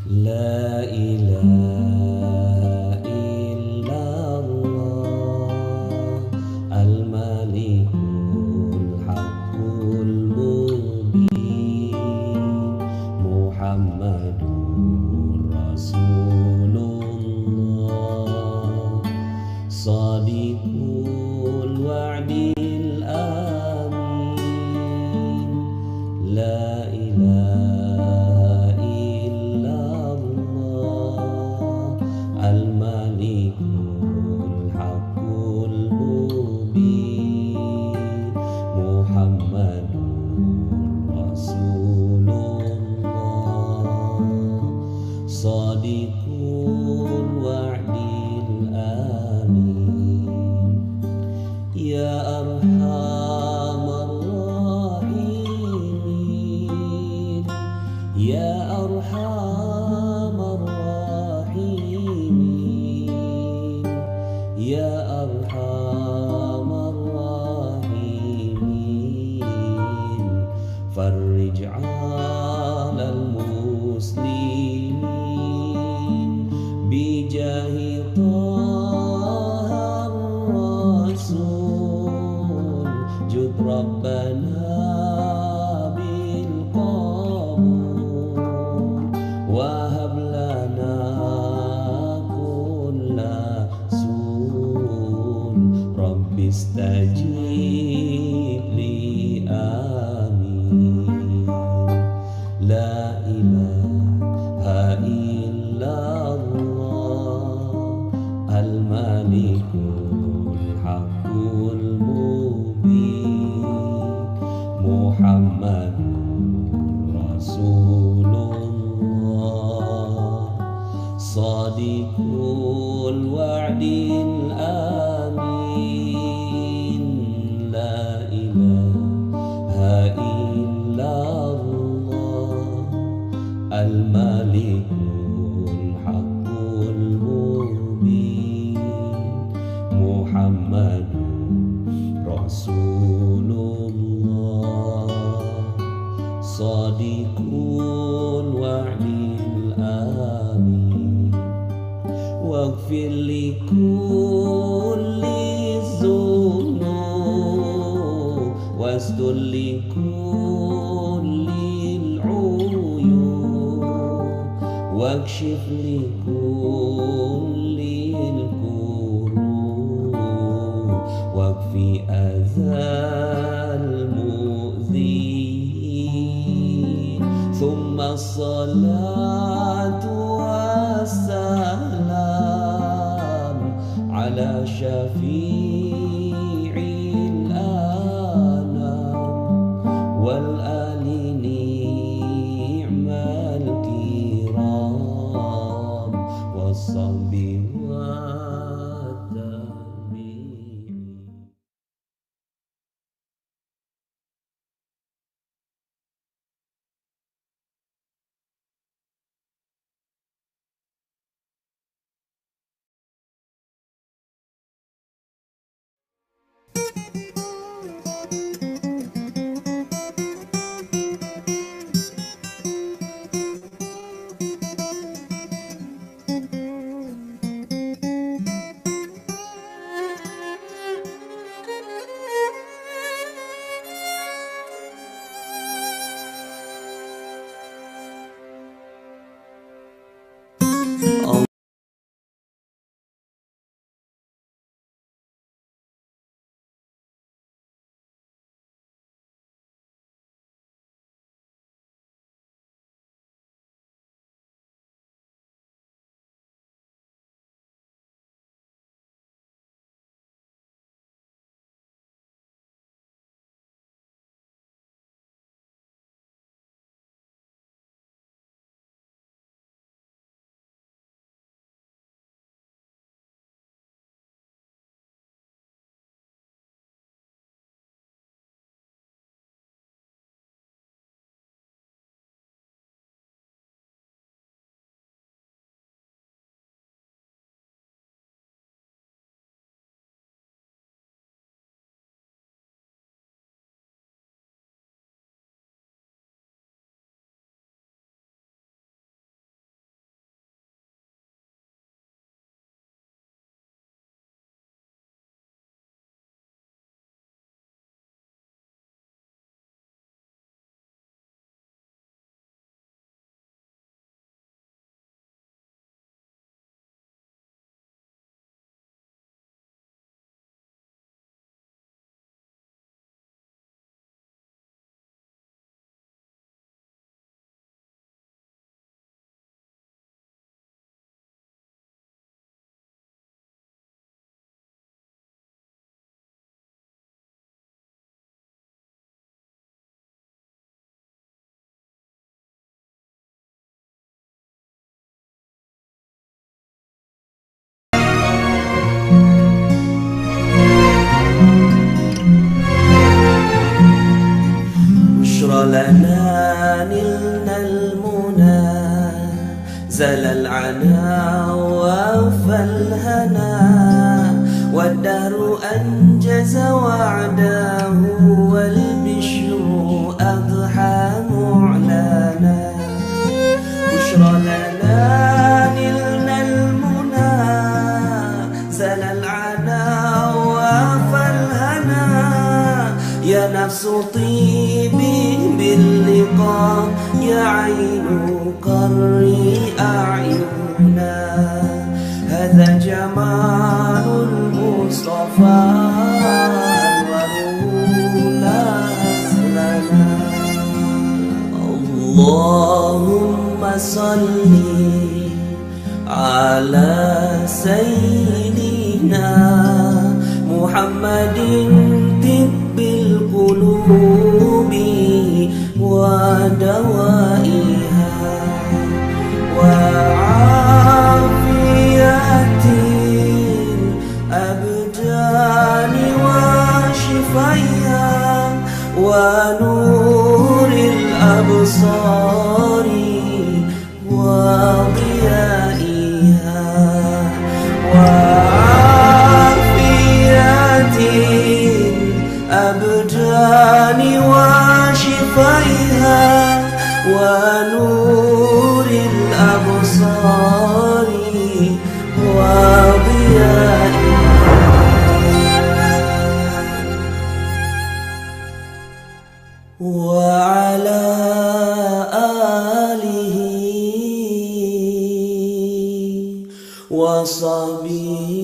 La ilaha illallah al-malikul haqqul mubin Muhammadur Rasulullah Shadiqul wa'dil amin La ilaha illallah al-malikul haqqul mubin Muhammadur Rasulullah Shadiqul wa'dil amin Ya arhamar rahimin Ya arhamar rahimin Ya arhamar rahimin Farrij 'alal muslimin bijahi Thahar Rasul Jud Rabbana bil qabul Wahab lana kulla sul Rabbi istajib li amin La ilaha illallah al-malikul haqqul mubin Muhammadur Rasulullah Shadiqul wa'dil amin La ilaha illallah al-malikul haqqul mubin Muhammadur Rasulullah Shadiqul wa'dil amin Waghfir li kulli dhunub wastur li kulli uyub wakshif li kulli kurub wakfi azal mu'zin thumma salatu wassalam ala syafi'il anam wal ali ni'mal kiram wassahbi wa tabi'in لنا نلنا المنى زل العنا وفى الهنا والدهر أنجز وعده والبشر أضحى معلنا بشرى لنا نلنا المنى زل العنا وفى الهنا يا نفس طيبي باللقاء يا عين قري أعيننا هذا جمال المصطفى لا أزلنا اللهم صل على سيدنا محمد طب القلوب ودوائها وعافية الأبدان وشفيها ونور الأبصار وضيائها وعافية الأبدان وشفيها ونور الأبصار وضيائها وعلى آله وصحبه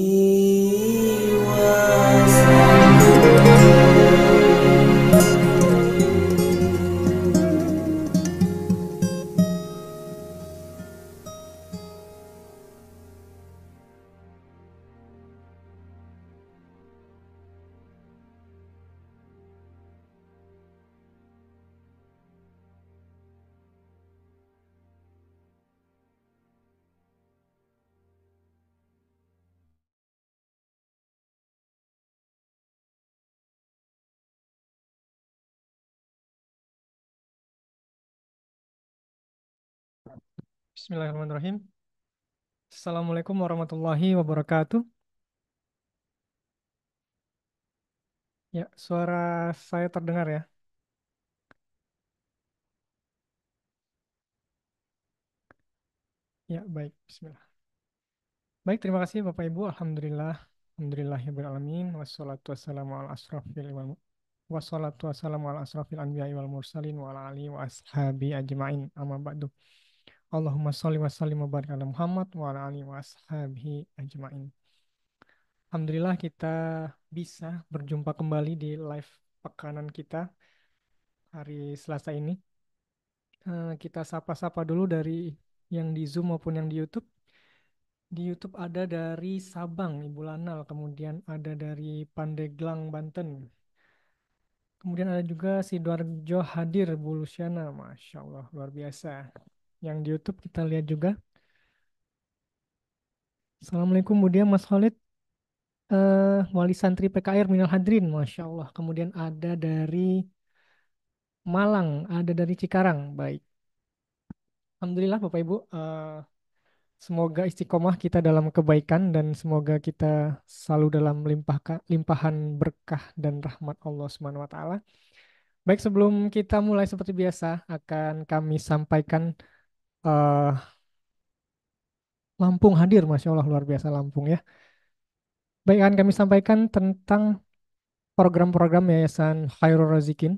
Bismillahirrahmanirrahim. Assalamualaikum warahmatullahi wabarakatuh. Ya, suara saya terdengar ya. Ya, baik. Bismillah. Baik, terima kasih Bapak Ibu. Alhamdulillah. Alhamdulillahirrahmanirrahim. Wassalatu wassalamu ala asrafil imam. Wassalatu wassalamu ala asrafil anbiya'i wal mursalin wa ala alihi wa ashabi ajma'in. Amma ba'du. Allahumma sholli wa sallim wa barik ala Muhammad wa ala alihi wa ashabihi ajma'in. Alhamdulillah kita bisa berjumpa kembali di live pekanan kita hari Selasa ini. Kita sapa-sapa dulu dari yang di Zoom maupun yang di YouTube. Di YouTube ada dari Sabang, Ibu Lanal, kemudian ada dari Pandeglang, Banten. Kemudian ada juga Sidoarjo hadir, Bu Luciana, Masya Allah, luar biasa. Yang di YouTube kita lihat juga. Assalamualaikum, kemudian Mas Khalid, Wali Santri PKR Minal Hadrin, Masya Allah. Kemudian ada dari Malang, ada dari Cikarang, baik. Alhamdulillah Bapak Ibu, semoga istiqomah kita dalam kebaikan dan semoga kita selalu dalam limpahan berkah dan rahmat Allah Subhanahu wa taala. Baik, sebelum kita mulai seperti biasa akan kami sampaikan eh, Lampung hadir, Masya Allah luar biasa Lampung ya. Baik, akan kami sampaikan tentang program-program Yayasan Khairul Razikin.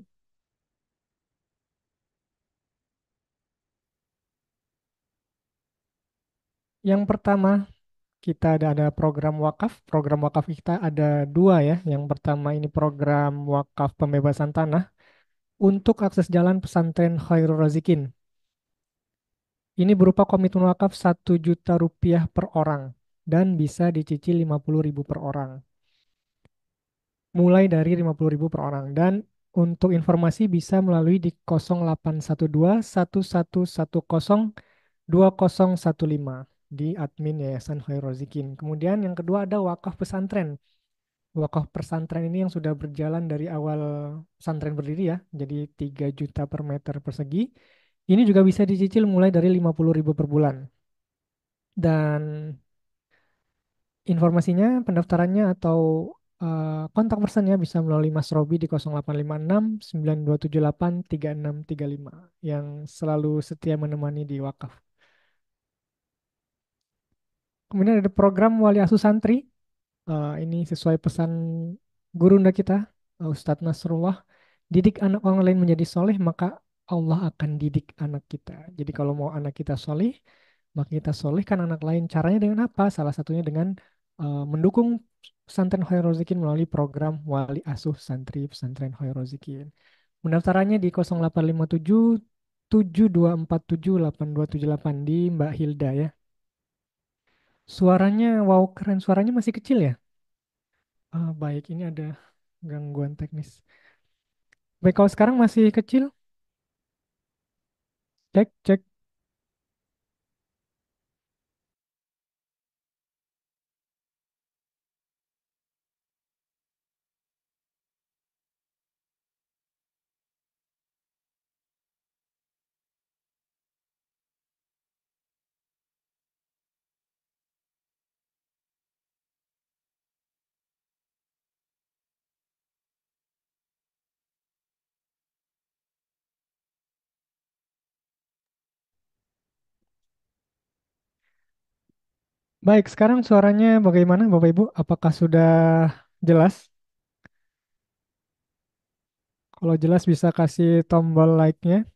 Yang pertama, kita ada program wakaf. Program wakaf kita ada dua ya. Yang pertama ini program wakaf pembebasan tanah untuk akses jalan pesantren Khairul Razikin. Ini berupa komitmen wakaf 1 juta rupiah per orang dan bisa dicicil 50.000 per orang. Mulai dari 50.000 per orang. Dan untuk informasi bisa melalui di 0812 1110 2015 di admin Yayasan Khairul Razikin. Kemudian yang kedua ada wakaf pesantren. Wakaf pesantren ini yang sudah berjalan dari awal pesantren berdiri ya, jadi 3 juta per meter persegi. Ini juga bisa dicicil mulai dari 50.000 per bulan. Dan informasinya, pendaftarannya atau kontak personnya bisa melalui Mas Robi di 0856 9278 3635 yang selalu setia menemani di wakaf. Kemudian ada program Wali Asuh Santri. Ini sesuai pesan gurunda kita, Ustadz Nasrullah. Didik anak orang lain menjadi soleh, maka Allah akan didik anak kita. Jadi kalau mau anak kita soleh, maka kita solehkan anak lain. Caranya dengan apa? Salah satunya dengan mendukung pesantren Khairul Rozikin melalui program Wali Asuh Santri Pesantren Khairul Rozikin. Pendaftarannya di 0857 7247 8278 di Mbak Hilda ya. Suaranya, wow keren. Suaranya masih kecil ya? Baik, ini ada gangguan teknis. Baik, kalau sekarang masih kecil, cek, cek. Baik, sekarang suaranya bagaimana Bapak Ibu? Apakah sudah jelas? Kalau jelas bisa kasih tombol like-nya.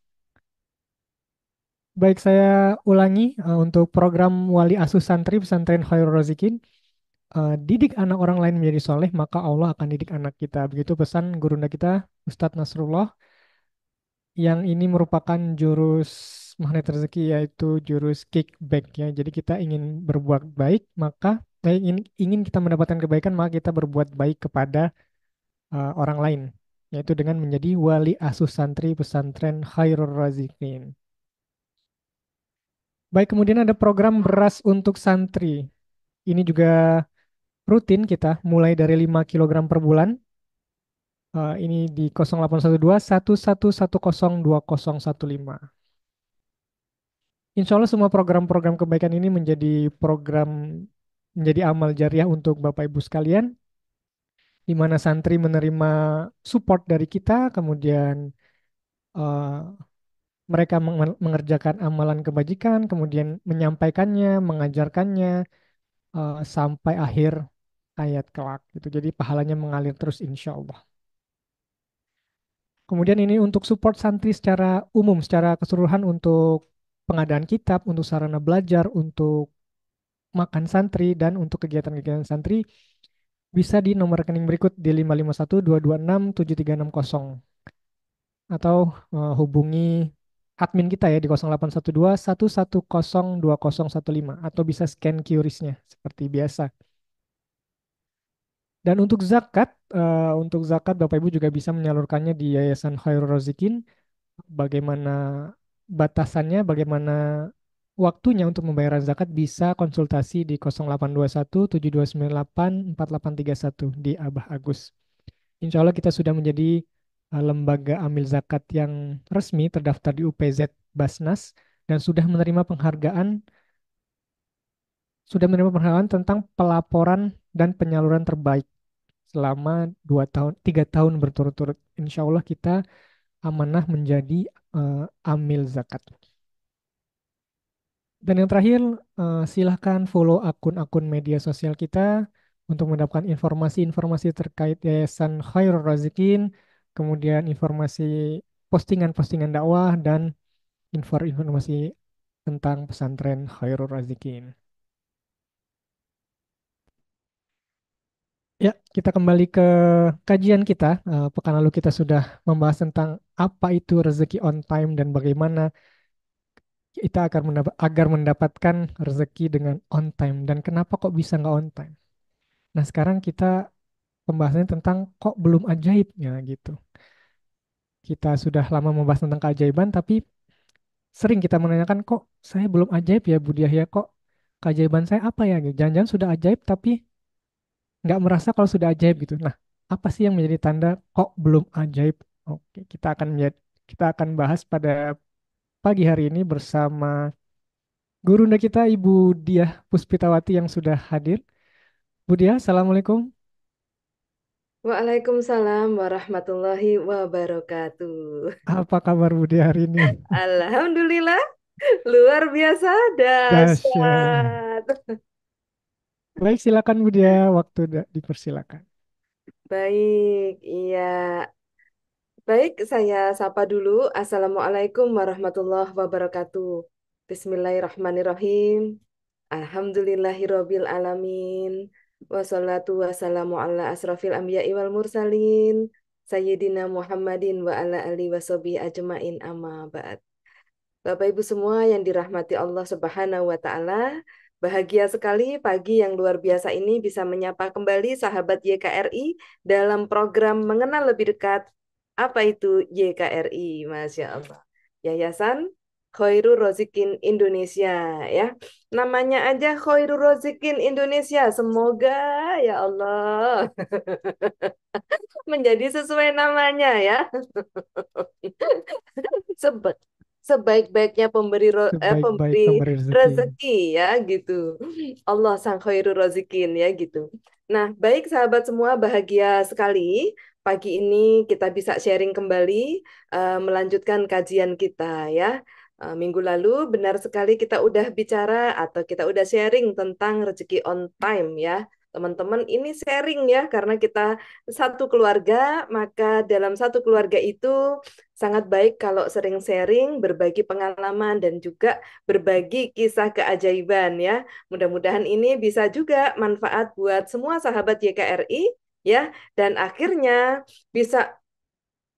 Baik, saya ulangi untuk program Wali Asuh Santri Pesantren Khairul Razikin. Didik anak orang lain menjadi soleh, maka Allah akan didik anak kita. Begitu pesan gurunda kita, Ustadz Nasrullah, yang ini merupakan jurus magnet rezeki, yaitu jurus kickback ya. Jadi kita ingin berbuat baik, maka ingin kita mendapatkan kebaikan, maka kita berbuat baik kepada orang lain, yaitu dengan menjadi wali asuh santri pesantren Khairul Razikin. Baik, kemudian ada program beras untuk santri. Ini juga rutin kita, mulai dari 5 kilogram per bulan. Ini di 0812 1110 2015. Insya Allah semua program-program kebaikan ini menjadi amal jariah untuk Bapak Ibu sekalian, di mana santri menerima support dari kita, kemudian eh, mereka mengerjakan amalan kebajikan, kemudian menyampaikannya, mengajarkannya sampai akhir hayat kelak. Gitu. Jadi pahalanya mengalir terus insya Allah. Kemudian ini untuk support santri secara umum, secara keseluruhan untuk pengadaan kitab, untuk sarana belajar, untuk makan santri, dan untuk kegiatan-kegiatan santri bisa di nomor rekening berikut di 551 226 7360 atau hubungi admin kita ya di 0812 110 2015 atau bisa scan QRIS-nya seperti biasa. Dan untuk zakat Bapak Ibu juga bisa menyalurkannya di Yayasan Khairul Rozikin. Bagaimana batasannya, bagaimana waktunya untuk membayar zakat bisa konsultasi di 0821 7298 4831 di Abah Agus. Insya Allah kita sudah menjadi lembaga amil zakat yang resmi terdaftar di UPZ Basnas dan sudah menerima penghargaan tentang pelaporan dan penyaluran terbaik selama 2 tahun, 3 tahun berturut-turut. Insya Allah kita amanah menjadi amil zakat. Dan yang terakhir, silahkan follow akun-akun media sosial kita untuk mendapatkan informasi-informasi terkait Yayasan Khairul Razikin, kemudian informasi postingan-postingan dakwah, dan informasi tentang pesantren Khairul Razikin. Ya, kita kembali ke kajian kita. Pekan lalu kita sudah membahas tentang apa itu rezeki on time dan bagaimana kita agar mendapatkan rezeki dengan on time dan kenapa kok bisa nggak on time. Nah, sekarang kita pembahasannya tentang kok belum ajaibnya gitu. Kita sudah lama membahas tentang keajaiban, tapi sering kita menanyakan kok saya belum ajaib ya Bu Diah ya, kok keajaiban saya apa ya? Gitu. Jangan-jangan sudah ajaib tapi nggak merasa kalau sudah ajaib gitu. Nah, apa sih yang menjadi tanda kok belum ajaib? Oke, kita akan bahas pada pagi hari ini bersama gurunda kita Ibu Diah Puspitawati yang sudah hadir. Bu Diah, Assalamualaikum. Waalaikumsalam warahmatullahi wabarakatuh. Apa kabar Bu Diah hari ini? Alhamdulillah, luar biasa, Dahsyat. dahsyat. Baik, silakan Bu Diah, waktu dipersilakan. Baik, iya. Baik, saya sapa dulu. Assalamualaikum warahmatullahi wabarakatuh. Bismillahirrahmanirrahim. Alhamdulillahirabbil alamin. Wassalatu wassalamu ala asrafil anbiya'i wal mursalin. Sayyidina Muhammadin wa ala alihi washabihi ajmain amma ba'd. Bapak Ibu semua yang dirahmati Allah Subhanahu wa taala, bahagia sekali pagi yang luar biasa ini bisa menyapa kembali sahabat YKRI dalam program mengenal lebih dekat apa itu YKRI, Masya Allah. Yayasan Khairul Rozikin Indonesia ya. Namanya aja Khairul Rozikin Indonesia. Semoga ya Allah menjadi sesuai namanya ya. Sebe- Sebaik-baiknya Sebaik-baik pemberi pemberi rezeki. rezeki ya gitu. Allah sang khairul razikin ya gitu. Nah, baik sahabat semua, bahagia sekali pagi ini kita bisa sharing kembali, melanjutkan kajian kita ya. Minggu lalu benar sekali kita udah bicara atau kita udah sharing tentang rezeki on time ya. Teman-teman ini sharing ya karena kita satu keluarga, maka dalam satu keluarga itu sangat baik kalau sering sharing, berbagi pengalaman, dan juga berbagi kisah keajaiban ya. Mudah-mudahan ini bisa juga manfaat buat semua sahabat YKRI ya. Dan akhirnya bisa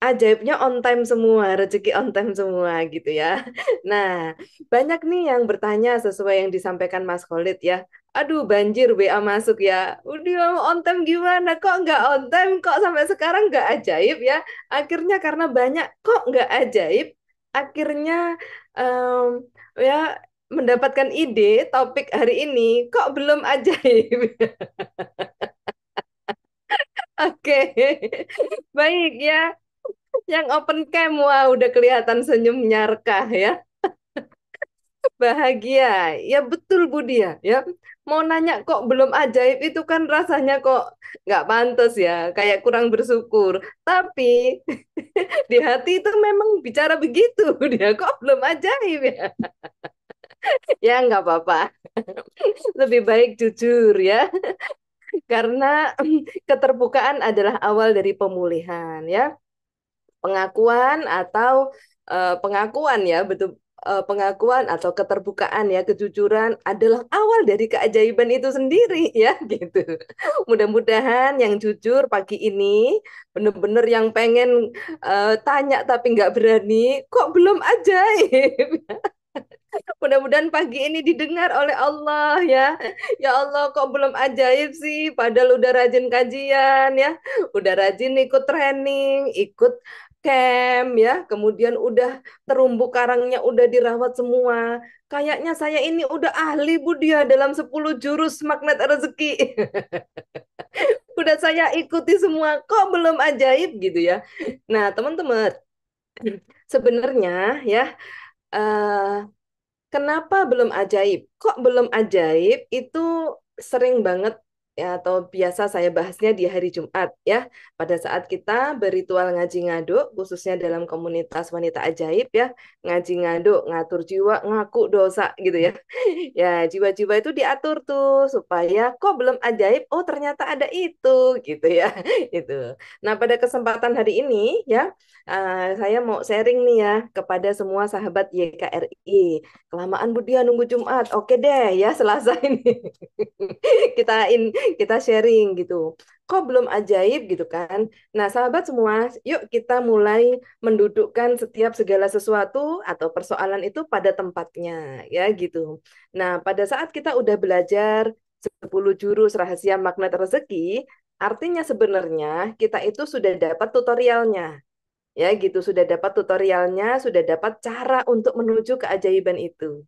ajaibnya on time semua, rezeki on time semua gitu ya. Nah, banyak nih yang bertanya sesuai yang disampaikan Mas Khalid ya. Aduh, banjir WA masuk ya. Udah on time gimana? Kok nggak on time? Kok sampai sekarang nggak ajaib ya? Akhirnya karena banyak kok nggak ajaib. Akhirnya em, ya mendapatkan ide topik hari ini kok belum ajaib. Oke, baik ya. Yang open cam, wah udah kelihatan senyumnya rekah ya. Bahagia. Ya betul Budi ya. Ya. Mau nanya kok belum ajaib itu kan rasanya kok nggak pantas ya. Kayak kurang bersyukur. Tapi di hati itu memang bicara begitu. Dia kok belum ajaib ya. Ya nggak apa-apa. Lebih baik jujur ya. Karena keterbukaan adalah awal dari pemulihan ya. Pengakuan atau pengakuan ya betul, pengakuan atau keterbukaan ya, kejujuran adalah awal dari keajaiban itu sendiri ya gitu. Mudah-mudahan yang jujur pagi ini benar-benar yang pengen tanya tapi nggak berani kok belum ajaib. Mudah-mudahan pagi ini didengar oleh Allah ya. Ya Allah, kok belum ajaib sih? Padahal udah rajin kajian ya, udah rajin ikut training, ikut camp ya, kemudian udah terumbu karangnya udah dirawat semua. Kayaknya saya ini udah ahli Bu dia dalam 10 jurus magnet rezeki. Udah saya ikuti semua, kok belum ajaib gitu ya. Nah, teman-teman, sebenarnya ya, eh, kenapa belum ajaib? Kok belum ajaib? Itu sering banget ya atau biasa saya bahasnya di hari Jumat ya. Pada saat kita berritual ngaji ngaduk khususnya dalam komunitas wanita ajaib ya, ngaji ngaduk, ngatur jiwa, ngaku dosa gitu ya. Ya, jiwa-jiwa itu diatur tuh supaya kok belum ajaib, oh ternyata ada itu gitu ya. Itu. Nah, pada kesempatan hari ini ya, saya mau sharing nih ya kepada semua sahabat YKRI. Kelamaan Budia nunggu Jumat. Oke deh ya Selasa ini. Kita kita sharing gitu. Kok belum ajaib gitu kan? Nah, sahabat semua, yuk kita mulai mendudukkan setiap segala sesuatu atau persoalan itu pada tempatnya ya gitu. Nah, pada saat kita udah belajar 10 jurus rahasia magnet rezeki, artinya sebenarnya kita itu sudah dapat tutorialnya. Ya gitu, sudah dapat tutorialnya, sudah dapat cara untuk menuju keajaiban itu.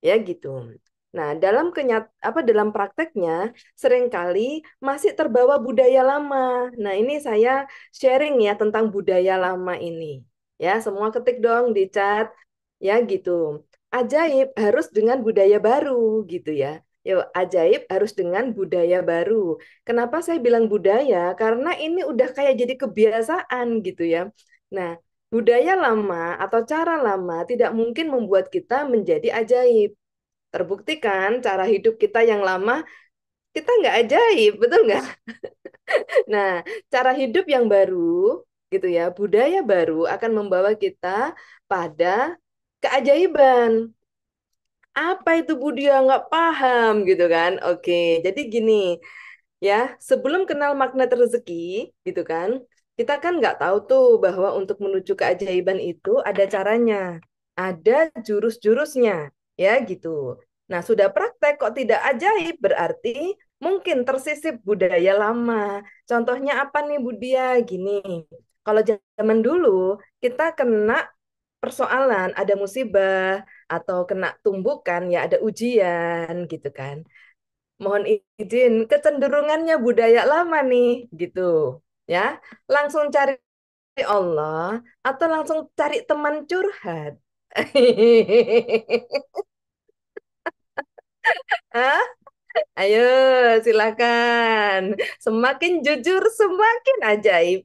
Ya gitu. Nah, dalam prakteknya seringkali masih terbawa budaya lama. Nah, ini saya sharing ya tentang budaya lama ini. Ya, semua ketik dong di chat ya gitu. Ajaib harus dengan budaya baru gitu ya. Yuk, ajaib harus dengan budaya baru. Kenapa saya bilang budaya? Karena ini udah kayak jadi kebiasaan gitu ya. Nah, budaya lama atau cara lama tidak mungkin membuat kita menjadi ajaib. Terbukti kan cara hidup kita yang lama, kita nggak ajaib, betul nggak? Nah, cara hidup yang baru, gitu ya, budaya baru akan membawa kita pada keajaiban. Apa itu Budia? Nggak paham, gitu kan? Oke, jadi gini, ya, sebelum kenal magnet rezeki, gitu kan, kita kan nggak tahu tuh bahwa untuk menuju keajaiban itu ada caranya, ada jurus-jurusnya, ya gitu. Nah, sudah praktek kok tidak ajaib, berarti mungkin tersisip budaya lama. Contohnya apa nih Budia? Gini, kalau zaman dulu kita kena persoalan, ada musibah, atau kena tumbukan, ya ada ujian, gitu kan. Mohon izin, kecenderungannya budaya lama nih, gitu. Ya, langsung cari Allah atau langsung cari teman curhat. Hah? Ayo, silakan. Semakin jujur, semakin ajaib.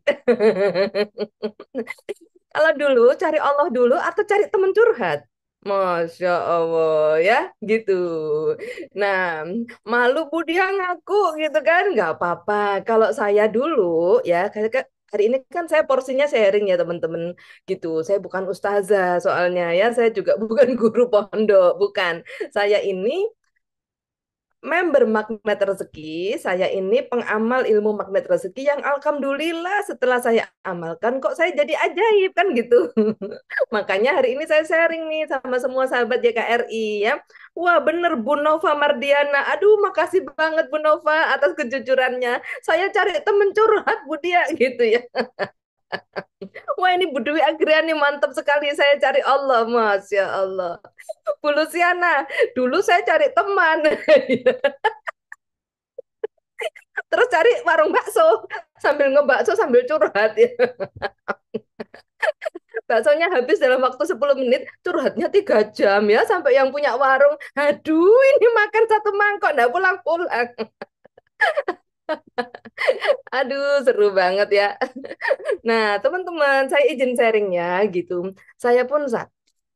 Kalau dulu cari Allah dulu atau cari teman curhat? Masya Allah ya gitu. Nah, malu Budi yang ngaku gitu kan? Nggak apa-apa. Kalau saya dulu ya, hari ini kan saya porsinya sharing ya teman-teman gitu. Saya bukan ustazah soalnya ya. Saya juga bukan guru pondok, bukan. Saya ini member Magnet Rezeki, saya ini pengamal ilmu magnet rezeki yang alhamdulillah setelah saya amalkan kok saya jadi ajaib kan gitu. Makanya hari ini saya sharing nih sama semua sahabat YKRI ya. Wah bener Bu Nova Mardiana. Aduh makasih banget Bu Nova atas kejujurannya. Saya cari temen curhat Bu Dia gitu ya. Wah ini Bu Dwi Agriani mantap sekali saya cari Allah. Masya Allah. Bu Luciana, dulu saya cari teman. Terus cari warung bakso sambil ngebakso sambil curhat ya. Baksonya habis dalam waktu 10 menit, curhatnya 3 jam ya sampai yang punya warung, aduh ini makan satu mangkok nggak pulang-pulang. Aduh seru banget ya. Nah teman-teman saya izin sharing ya gitu. Saya pun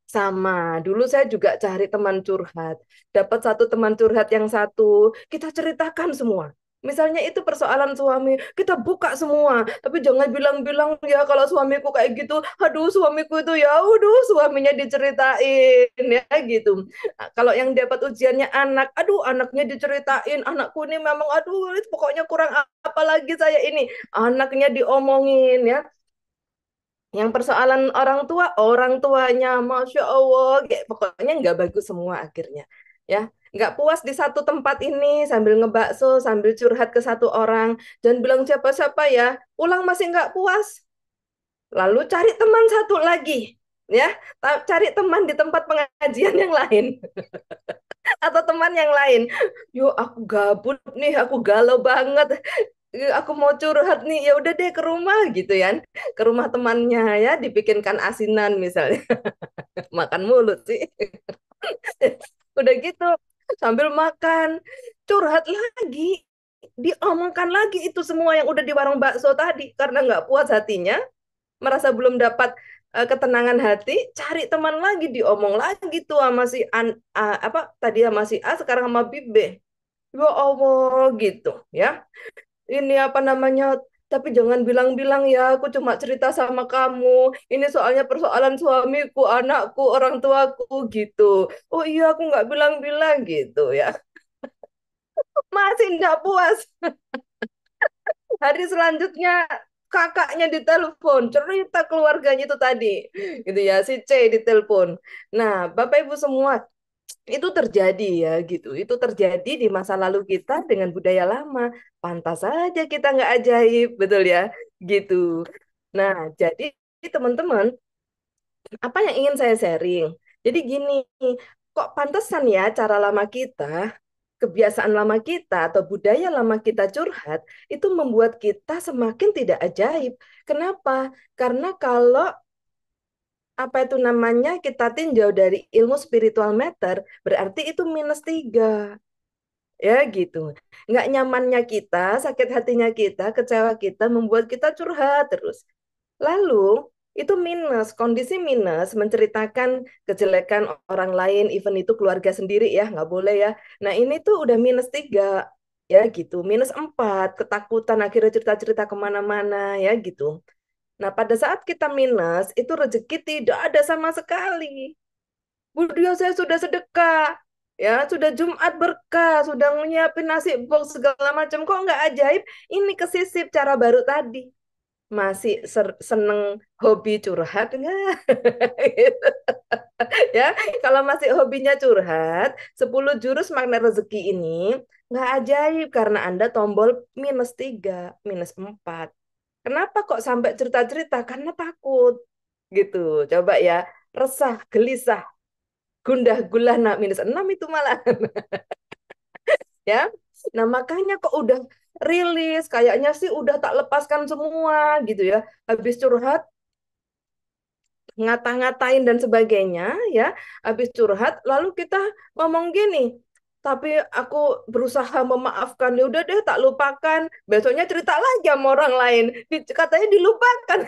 sama, dulu saya juga cari teman curhat. Dapat satu teman curhat yang satu, kita ceritakan semua. Misalnya itu persoalan suami, kita buka semua. Tapi jangan bilang-bilang ya kalau suamiku kayak gitu, aduh suamiku itu ya, aduh suaminya diceritain ya gitu. Nah, kalau yang dapat ujiannya anak, aduh anaknya diceritain, anakku ini memang aduh pokoknya kurang apa lagi saya ini. Anaknya diomongin ya, yang persoalan orang tuanya, Masya Allah, kayak pokoknya nggak bagus semua akhirnya. Ya, nggak puas di satu tempat ini sambil ngebakso, sambil curhat ke satu orang, dan bilang siapa-siapa ya, pulang masih nggak puas. Lalu cari teman satu lagi, ya, cari teman di tempat pengajian yang lain atau teman yang lain. Yo, aku gabut nih, aku galau banget. Aku mau curhat nih, ya udah deh ke rumah gitu ya, ke rumah temannya ya, dibikinkan asinan misalnya, makan mulut sih. Udah gitu, sambil makan, curhat lagi, diomongkan lagi itu semua yang udah di warung bakso tadi, karena nggak puas hatinya, merasa belum dapat ketenangan hati, cari teman lagi, diomong lagi tuh sama si apa tadi sama si A, sekarang sama Bibe. Ya Allah gitu ya. Ini apa namanya, tapi jangan bilang-bilang ya aku cuma cerita sama kamu, ini soalnya persoalan suamiku, anakku, orang tuaku gitu. Oh iya aku nggak bilang-bilang gitu ya, masih nggak puas. Hari selanjutnya kakaknya ditelepon cerita keluarganya itu tadi gitu ya, si C ditelepon. Nah Bapak Ibu semua, itu terjadi ya gitu. Itu terjadi di masa lalu kita dengan budaya lama. Pantas saja kita nggak ajaib, betul ya? Gitu. Nah, jadi teman-teman, apa yang ingin saya sharing? Jadi gini, kok pantesan ya cara lama kita, kebiasaan lama kita atau budaya lama kita curhat itu membuat kita semakin tidak ajaib. Kenapa? Karena kalau apa itu namanya kita tinjau dari ilmu spiritual matter, berarti itu -3. Ya gitu. Nggak nyamannya kita, sakit hatinya kita, kecewa kita, membuat kita curhat terus. Lalu itu minus, kondisi minus, menceritakan kejelekan orang lain, even itu keluarga sendiri ya, nggak boleh ya. Nah ini tuh udah -3, ya gitu. -4, ketakutan, akhirnya cerita-cerita kemana-mana, ya gitu. Nah pada saat kita minus, itu rezeki tidak ada sama sekali. Bu Dio, saya sudah sedekah, ya sudah Jumat berkah, sudah nyiapin nasi box segala macam, kok nggak ajaib? Ini kesisip cara baru tadi. Masih seneng hobi curhat nggak? Gitu. Ya, kalau masih hobinya curhat, 10 jurus magnet rezeki ini nggak ajaib karena Anda tombol -3, -4. Kenapa kok sampai cerita-cerita? Karena takut. Gitu. Coba ya, resah, gelisah, gundah gulana -6 itu malah. Ya. Nah, makanya kok udah rilis, kayaknya sih udah tak lepaskan semua gitu ya. Habis curhat, ngata-ngatain dan sebagainya ya. Habis curhat, lalu kita ngomong gini, tapi aku berusaha memaafkan. Ya udah deh, tak lupakan. Besoknya cerita lagi sama orang lain. Katanya dilupakan.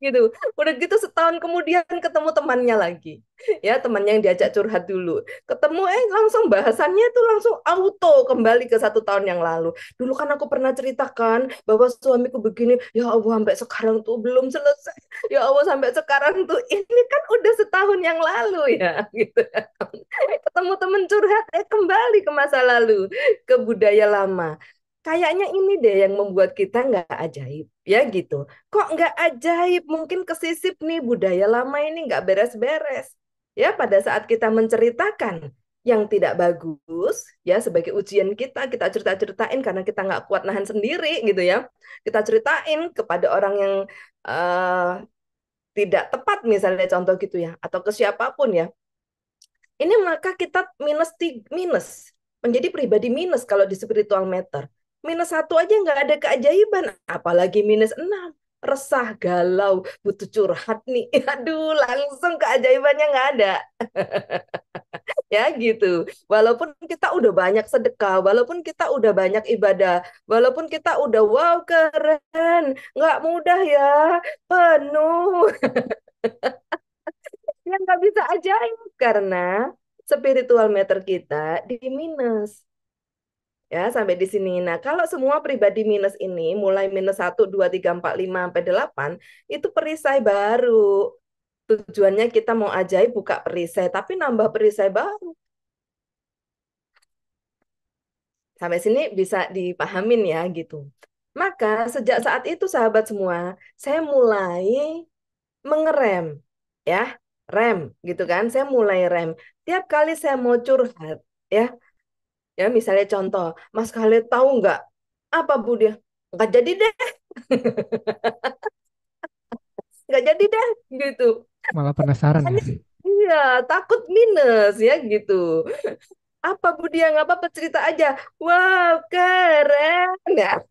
Gitu. Udah gitu setahun kemudian ketemu temannya lagi. Ya, temannya yang diajak curhat dulu. Ketemu langsung bahasannya tuh langsung auto kembali ke 1 tahun yang lalu. Dulu kan aku pernah ceritakan bahwa suamiku begini, ya Allah sampai sekarang tuh belum selesai. Ya Allah sampai sekarang tuh ini kan udah setahun yang lalu ya, gitu. Ketemu temen curhat, kembali ke masa lalu, ke budaya lama. Kayaknya ini deh yang membuat kita nggak ajaib, ya gitu. Kok nggak ajaib? Mungkin kesisip nih budaya lama ini nggak beres-beres. Ya pada saat kita menceritakan yang tidak bagus, ya sebagai ujian kita cerita-ceritain karena kita nggak kuat nahan sendiri gitu ya. Kita ceritain kepada orang yang eh, tidak tepat misalnya contoh gitu ya, atau ke siapapun ya. Ini maka kita minus menjadi pribadi minus kalau di spiritual matter. -1 aja nggak ada keajaiban, apalagi -6. Resah, galau, butuh curhat nih. Aduh, langsung keajaibannya nggak ada. Ya gitu. Walaupun kita udah banyak sedekah, walaupun kita udah banyak ibadah, walaupun kita udah wow keren, nggak mudah ya, penuh. Ya nggak bisa ajaib karena spiritual meter kita di minus. Ya, sampai di sini. Nah, kalau semua pribadi minus ini mulai -1, 2, 3, 4, 5, sampai 8, itu perisai baru. Tujuannya kita mau ajaib buka perisai, tapi nambah perisai baru. Sampai sini bisa dipahamin ya gitu. Maka sejak saat itu sahabat semua, saya mulai mengerem ya, rem gitu kan. Saya mulai rem. Tiap kali saya mau curhat ya, ya misalnya contoh, Mas Khalid tahu nggak apa Bu dia? Nggak jadi deh, nggak jadi deh gitu. Malah penasaran ya. Iya, takut minus ya gitu. Apa Bu dia nggak apa-apa cerita aja. Wow, keren. Nah,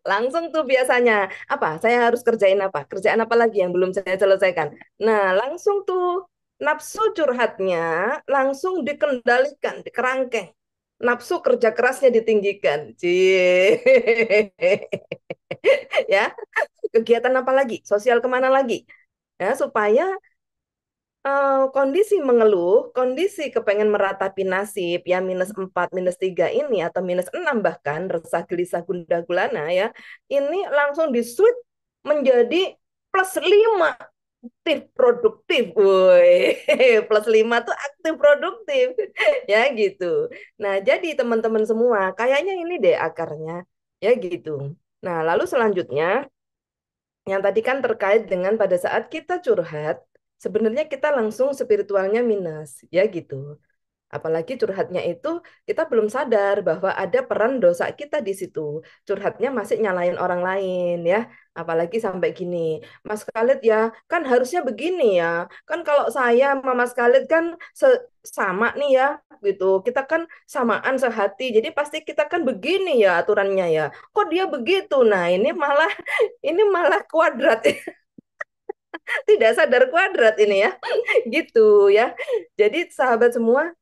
langsung tuh biasanya. Apa? Saya harus kerjain apa? Kerjaan apa lagi yang belum saya selesaikan? Nah, langsung tuh nafsu curhatnya langsung dikendalikan, dikerangkeng. Nafsu kerja kerasnya ditinggikan. Cie. Ya, kegiatan apa lagi? Sosial kemana lagi? Ya, supaya kondisi mengeluh, kondisi kepengen meratapi nasib ya -4, -3 ini atau -6 bahkan resah gelisah gundah gulana ya, ini langsung di-switch menjadi +5 aktif produktif. Woi, +5 tuh aktif produktif. Ya gitu. Nah, jadi teman-teman semua, kayaknya ini deh akarnya. Ya gitu. Nah, lalu selanjutnya yang tadi kan terkait dengan pada saat kita curhat, sebenarnya kita langsung spiritualnya minus, ya gitu. Apalagi curhatnya itu kita belum sadar bahwa ada peran dosa kita di situ. Curhatnya masih nyalain orang lain ya. Apalagi sampai gini, Mas Khalid ya, kan harusnya begini ya. Kan kalau saya sama Mas Khalid kan sama nih ya gitu. Kita kan samaan sehati. Jadi pasti kita kan begini ya aturannya ya. Kok dia begitu? Nah, ini malah kuadrat. Tidak sadar kuadrat ini ya. Gitu ya. Jadi sahabat semua,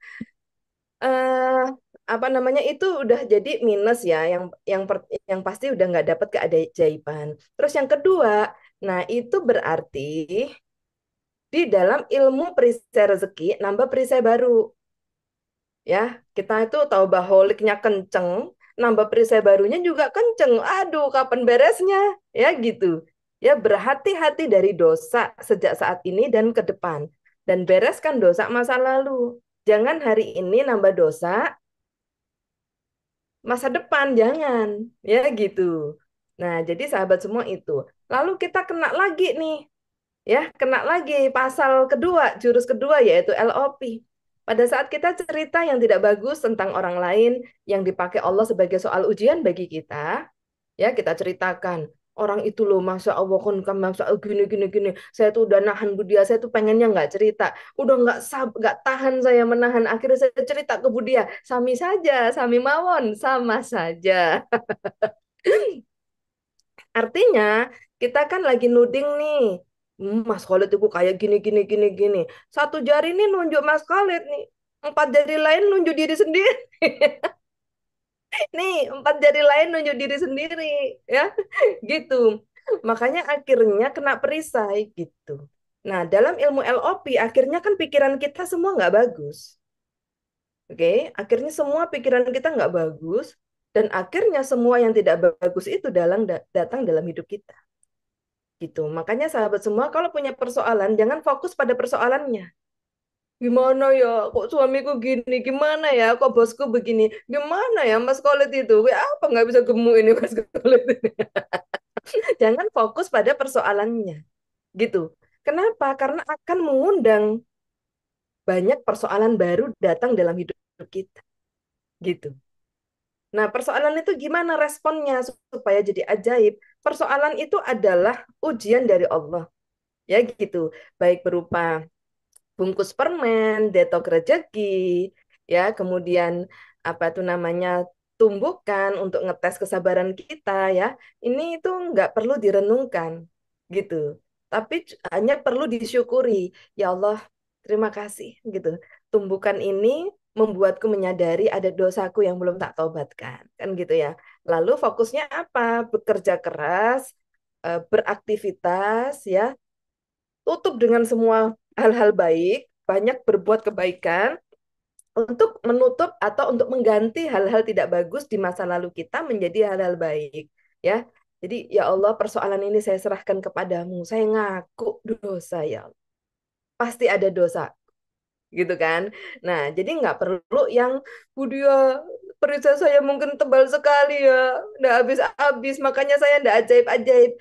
eh apa namanya itu udah jadi minus ya, yang pasti udah nggak dapat keajaiban. Terus yang kedua, nah itu berarti di dalam ilmu perisai rezeki nambah perisai baru ya. Kita itu tahu baholiknya kenceng, nambah perisai barunya juga kenceng. Aduh, kapan beresnya? Ya gitu. Ya berhati-hati dari dosa sejak saat ini dan ke depan, dan bereskan dosa masa lalu. Jangan hari ini nambah dosa, masa depan jangan, ya gitu. Nah, jadi sahabat semua itu. Lalu kita kena lagi nih, ya, kena lagi pasal kedua, jurus kedua yaitu LOP. Pada saat kita cerita yang tidak bagus tentang orang lain yang dipakai Allah sebagai soal ujian bagi kita, ya kita ceritakan orang itu loh, masya Allah kan kamu masya Allah, gini gini gini, saya tuh udah nahan Budia, saya tuh pengennya nggak cerita, udah nggak tahan saya menahan, akhirnya saya cerita ke Budia, sami saja, sami mawon, sama saja. Artinya kita kan lagi nuding nih, Mas Khalid itu kayak gini gini gini gini, satu jari nih nunjuk Mas Khalid nih, empat jari lain nunjuk diri sendiri. Nih, empat jari lain nunjuk diri sendiri, ya, gitu. Makanya akhirnya kena perisai gitu. Nah, dalam ilmu LOP, akhirnya kan pikiran kita semua nggak bagus. Oke, akhirnya semua pikiran kita nggak bagus, dan akhirnya semua yang tidak bagus itu datang dalam hidup kita. Gitu. Makanya sahabat semua, kalau punya persoalan, jangan fokus pada persoalannya. Gimana ya, kok suamiku gini, gimana ya, kok bosku begini, gimana ya Mas Khalid itu, apa nggak bisa gemuk ini Mas Khalid ini. Jangan fokus pada persoalannya, gitu. Kenapa? Karena akan mengundang banyak persoalan baru datang dalam hidup kita, gitu. Nah, persoalan itu gimana responnya supaya jadi ajaib? Persoalan itu adalah ujian dari Allah, ya gitu. Baik berupa bungkus permen, detok rezeki, ya, kemudian apa itu namanya tumbukan untuk ngetes kesabaran kita ya. Ini itu nggak perlu direnungkan, gitu. Tapi hanya perlu disyukuri. Ya Allah, terima kasih, gitu. Tumbukan ini membuatku menyadari ada dosaku yang belum tak tobatkan, kan gitu ya. Lalu fokusnya apa? Bekerja keras, beraktivitas, ya, tutup dengan semua hal-hal baik, banyak berbuat kebaikan untuk menutup atau untuk mengganti hal-hal tidak bagus di masa lalu kita menjadi hal-hal baik, ya. Jadi ya Allah, persoalan ini saya serahkan kepadamu. Saya ngaku dosa ya Allah. Pasti ada dosa, gitu kan. Nah, jadi nggak perlu yang Budia, perisai saya mungkin tebal sekali ya, nggak habis-habis, makanya saya nggak ajaib-ajaib.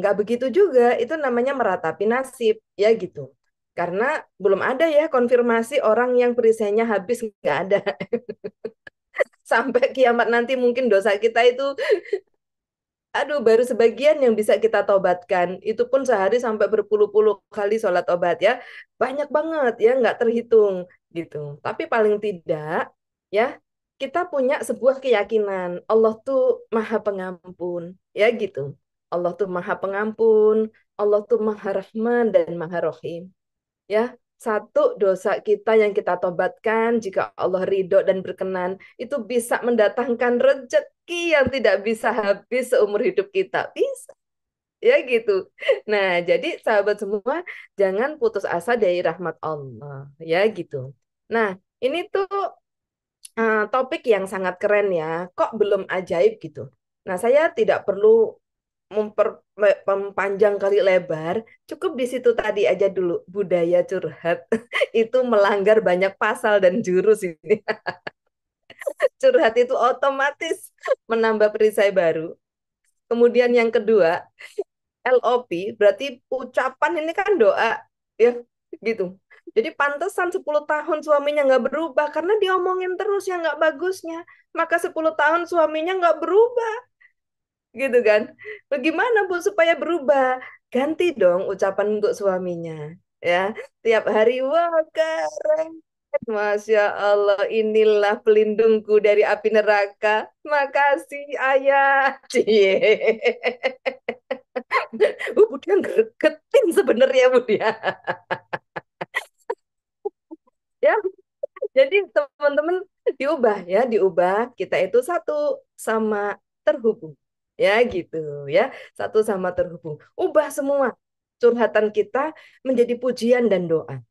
Nggak begitu juga, itu namanya meratapi nasib, ya gitu. Karena belum ada ya konfirmasi orang yang perisainya habis, nggak ada. Sampai kiamat nanti mungkin dosa kita itu, aduh, baru sebagian yang bisa kita tobatkan. Itu pun sehari sampai berpuluh-puluh kali sholat tobat ya. Banyak banget ya, nggak terhitung gitu. Tapi paling tidak ya, kita punya sebuah keyakinan. Allah tuh maha pengampun. Ya gitu. Allah tuh maha pengampun. Allah tuh maha rahman dan maha rohim. Ya, satu dosa kita yang kita tobatkan, jika Allah ridho dan berkenan, itu bisa mendatangkan rezeki yang tidak bisa habis seumur hidup kita. Bisa, ya gitu. Nah, jadi sahabat semua, jangan putus asa dari rahmat Allah, ya gitu. Nah, ini tuh topik yang sangat keren ya. Kok belum ajaib gitu? Nah, saya tidak perlu mempanjang kali lebar, cukup di situ tadi aja dulu, budaya curhat itu melanggar banyak pasal dan jurus ini. Curhat itu otomatis menambah perisai baru. Kemudian yang kedua, LOP berarti ucapan ini kan doa, ya. gitu. Jadi pantesan 10 tahun suaminya nggak berubah karena diomongin terus yang nggak bagusnya. Maka 10 tahun suaminya nggak berubah, gitu kan. Bagaimana Bu supaya berubah? Ganti dong ucapan untuk suaminya. Ya, tiap hari, wah keren. Masya Allah, inilah pelindungku dari api neraka. Makasih ayah. Cie. Bu dia gregetin sebenarnya Bu dia. Ya, jadi teman-teman diubah ya, diubah. Kita itu satu sama terhubung. Ya gitu ya, satu sama terhubung. Ubah semua curhatan kita menjadi pujian dan doa.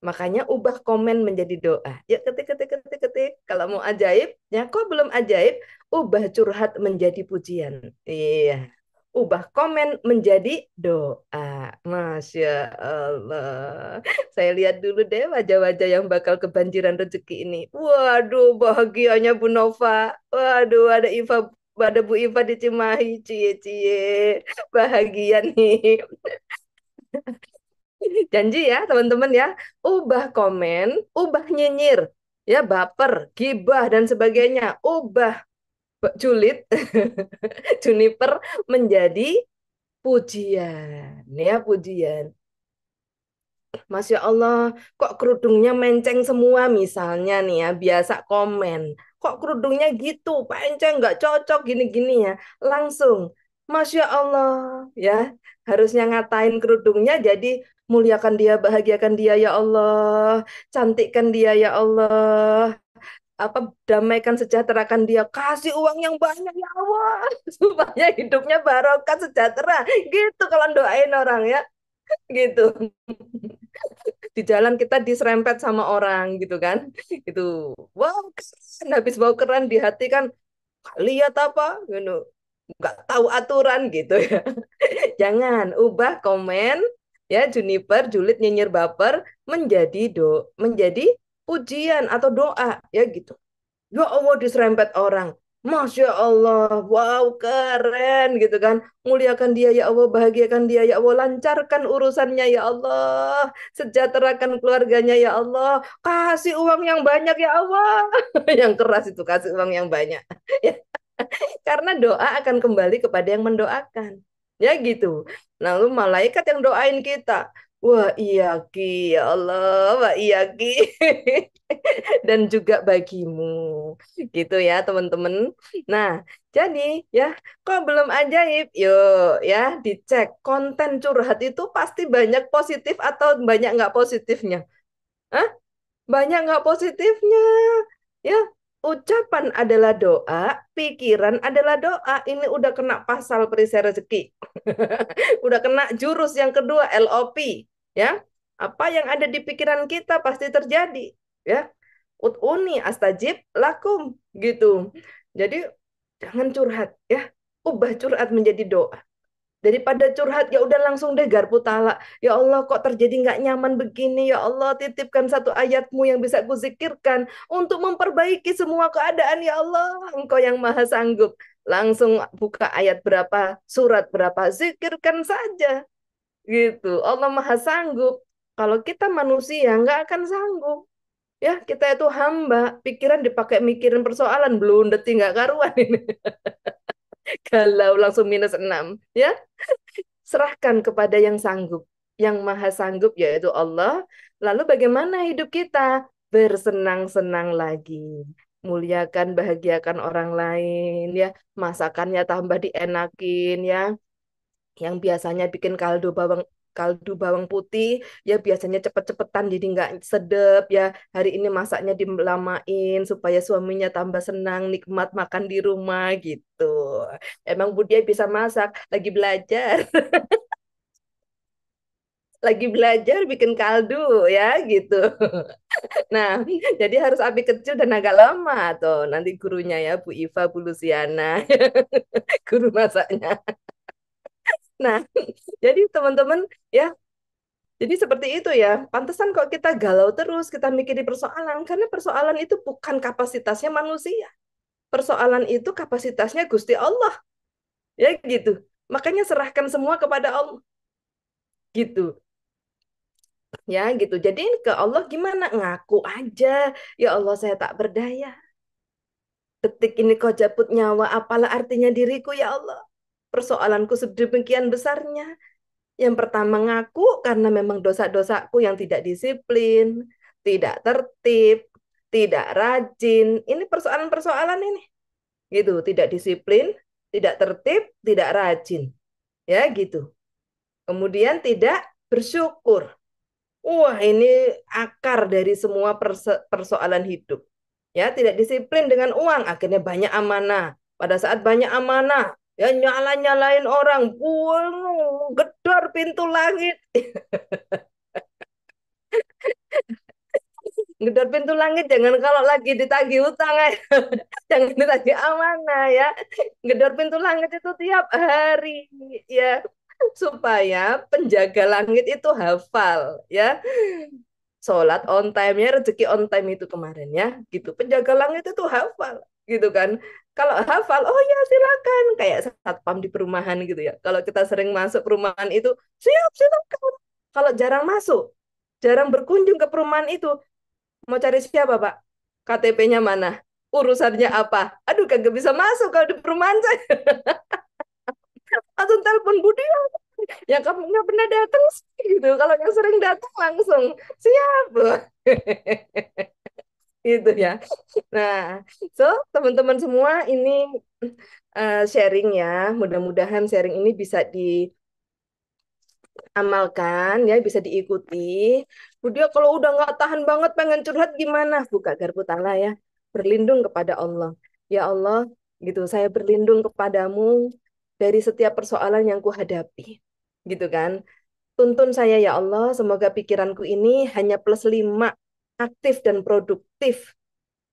Makanya ubah komen menjadi doa. Ya ketik ketik ketik ketik. Kalau mau ajaib, ya kok belum ajaib, ubah curhat menjadi pujian. Iya. Ubah komen menjadi doa. Masya Allah. Saya lihat dulu deh wajah-wajah yang bakal kebanjiran rezeki ini. Waduh, bahagianya Bu Nova. Waduh, ada Bu Iva di Cimahi. Cie-cie. Bahagia nih. Janji ya teman-teman ya, ubah komen, ubah nyinyir, ya baper, gibah dan sebagainya, ubah julid, juniper menjadi pujian, ya pujian. Masya Allah, kok kerudungnya menceng semua misalnya nih ya, biasa komen. Kok kerudungnya gitu, menceng nggak cocok gini-gini ya. Langsung, Masya Allah ya, harusnya ngatain kerudungnya jadi muliakan dia, bahagiakan dia ya Allah, cantikkan dia ya Allah, apa damaikan sejahterakan dia, kasih uang yang banyak ya Allah, supaya hidupnya barokah sejahtera. Gitu kalau doain orang ya, gitu di jalan kita diserempet sama orang gitu kan itu wow keren. Habis bau keren di hati kan lihat apa gitu nggak tahu aturan gitu ya. Jangan ubah komen ya Juniper julid nyinyir baper menjadi pujian atau doa ya gitu. Ya Allah diserempet orang. Masya Allah, wow keren gitu kan. Muliakan dia ya Allah, bahagiakan dia ya Allah, lancarkan urusannya ya Allah, sejahterakan keluarganya ya Allah, kasih uang yang banyak ya Allah. Yang keras itu kasih uang yang banyak. Ya, karena doa akan kembali kepada yang mendoakan. Ya gitu. Lalu malaikat yang doain kita. Wah iya Ki, ya Allah, wah iya Ki. Dan juga bagimu. Gitu ya teman-teman. Nah, jadi ya kok belum ajaib? Yuk ya dicek konten curhat itu pasti banyak positif atau banyak nggak positifnya. Hah? Banyak nggak positifnya. Ya, ucapan adalah doa, pikiran adalah doa. Ini udah kena pasal perisai rezeki. Udah kena jurus yang kedua LOP. Ya, apa yang ada di pikiran kita pasti terjadi. Ya, utuni astajib lakum gitu. Jadi jangan curhat ya. Ubah curhat menjadi doa. Daripada curhat ya udah langsung deh garpu talak. Ya Allah kok terjadi nggak nyaman begini. Ya Allah titipkan satu ayatmu yang bisa kuzikirkan untuk memperbaiki semua keadaan. Ya Allah engkau yang maha sanggup. Langsung buka ayat berapa, surat berapa, zikirkan saja. Gitu. Allah maha sanggup. Kalau kita manusia nggak akan sanggup. Ya kita itu hamba. Pikiran dipakai mikirin persoalan. Belum detik nggak karuan ini. Galau langsung -6. Ya. Serahkan kepada yang sanggup, yang maha sanggup yaitu Allah. Lalu bagaimana hidup kita? Bersenang-senang lagi. Muliakan, bahagiakan orang lain ya. Masakannya tambah dienakin ya. Yang biasanya bikin kaldu bawang putih ya biasanya cepet-cepetan jadi nggak sedep ya. Hari ini masaknya dilamain supaya suaminya tambah senang nikmat makan di rumah gitu. Emang Budia bisa masak, lagi belajar. Lagi belajar bikin kaldu ya gitu. Nah, jadi harus api kecil dan agak lama tuh. Nanti gurunya ya Bu Iva, Bu Luciana, guru masaknya. Nah, jadi teman-teman ya, jadi seperti itu ya. Pantesan kok kita galau terus, kita mikirin persoalan karena persoalan itu bukan kapasitasnya manusia. Persoalan itu kapasitasnya Gusti Allah. Ya gitu. Makanya serahkan semua kepada Allah. Gitu. Ya gitu. Jadi ke Allah gimana? Ngaku aja. Ya Allah saya tak berdaya. Detik ini kau cabut nyawa, apalah artinya diriku ya Allah. Persoalanku sedemikian besarnya. Yang pertama ngaku karena memang dosa-dosaku yang tidak disiplin, tidak tertib, tidak rajin. Ini persoalan-persoalan ini. Gitu, tidak disiplin, tidak tertib, tidak rajin. Ya gitu. Kemudian tidak bersyukur. Wah, ini akar dari semua persoalan hidup. Ya, tidak disiplin dengan uang, akhirnya banyak amanah. Pada saat banyak amanah, ya nyala-nyalain orang, buang, gedor pintu langit. Gedor pintu langit jangan kalau lagi ditagih utang ya. Jangan ditagih amanah ya. Gedor pintu langit itu tiap hari ya supaya penjaga langit itu hafal ya. Sholat on time-nya, rezeki on time itu kemarin ya, gitu. Penjaga langit itu hafal, gitu kan. Kalau hafal, oh ya silakan. Kayak satpam di perumahan gitu ya. Kalau kita sering masuk perumahan itu, siap silakan. Kalau jarang masuk, jarang berkunjung ke perumahan itu, mau cari siapa Pak? KTP-nya mana? Urusannya apa? Aduh, kagak bisa masuk kalau di perumahan saya. Langsung telepon Budi, ya kamu nggak pernah datang sih, gitu. Kalau yang sering datang langsung, siap. Gitu ya. Nah, so teman-teman semua ini sharing ya. Mudah-mudahan sharing ini bisa diamalkan ya, bisa diikuti. Kemudian kalau udah nggak tahan banget pengen curhat gimana? Buka Garpu Tala ya. Berlindung kepada Allah. Ya Allah, gitu. Saya berlindung kepadamu dari setiap persoalan yang kuhadapi. Gitu kan. Tuntun saya ya Allah, semoga pikiranku ini hanya +5, aktif dan produktif.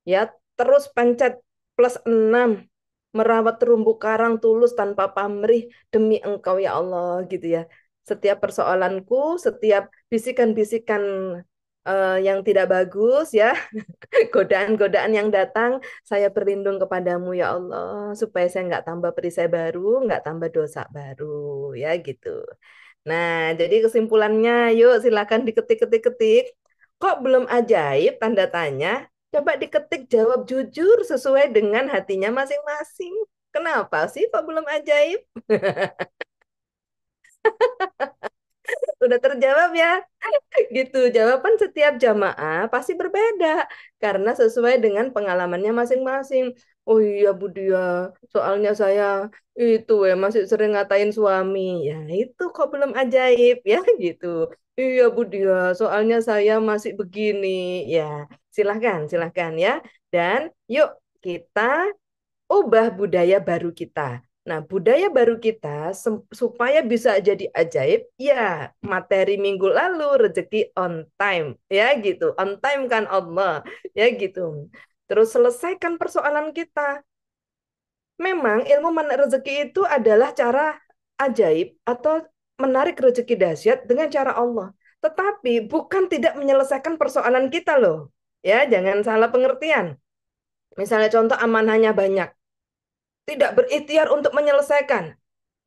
Ya, terus pencet +6, merawat terumbu karang tulus tanpa pamrih demi Engkau ya Allah gitu ya. Setiap persoalanku, setiap bisikan-bisikan yang tidak bagus ya, godaan-godaan yang datang, saya berlindung kepadamu ya Allah, supaya saya nggak tambah perisai baru, nggak tambah dosa baru, ya gitu. Nah, jadi kesimpulannya, yuk silakan diketik-ketik-ketik. Kok belum ajaib? Tanda tanya. Coba diketik jawab jujur sesuai dengan hatinya masing-masing. Kenapa sih kok belum ajaib? Udah terjawab ya? Gitu. Jawaban setiap jamaah pasti berbeda karena sesuai dengan pengalamannya masing-masing. Oh iya Bu Dia, soalnya saya itu ya masih sering ngatain suami. Ya itu kok belum ajaib ya gitu. Iya Bu Dia, soalnya saya masih begini. Ya, silahkan, silahkan ya. Dan yuk kita ubah budaya baru kita. Nah, budaya baru kita supaya bisa jadi ajaib, ya materi minggu lalu rezeki on time, ya gitu. On time kan Allah, ya gitu. Terus selesaikan persoalan kita. Memang ilmu menarik rezeki itu adalah cara ajaib atau menarik rezeki dahsyat dengan cara Allah. Tetapi bukan tidak menyelesaikan persoalan kita loh. Ya, jangan salah pengertian. Misalnya contoh amanahnya banyak tidak berikhtiar untuk menyelesaikan,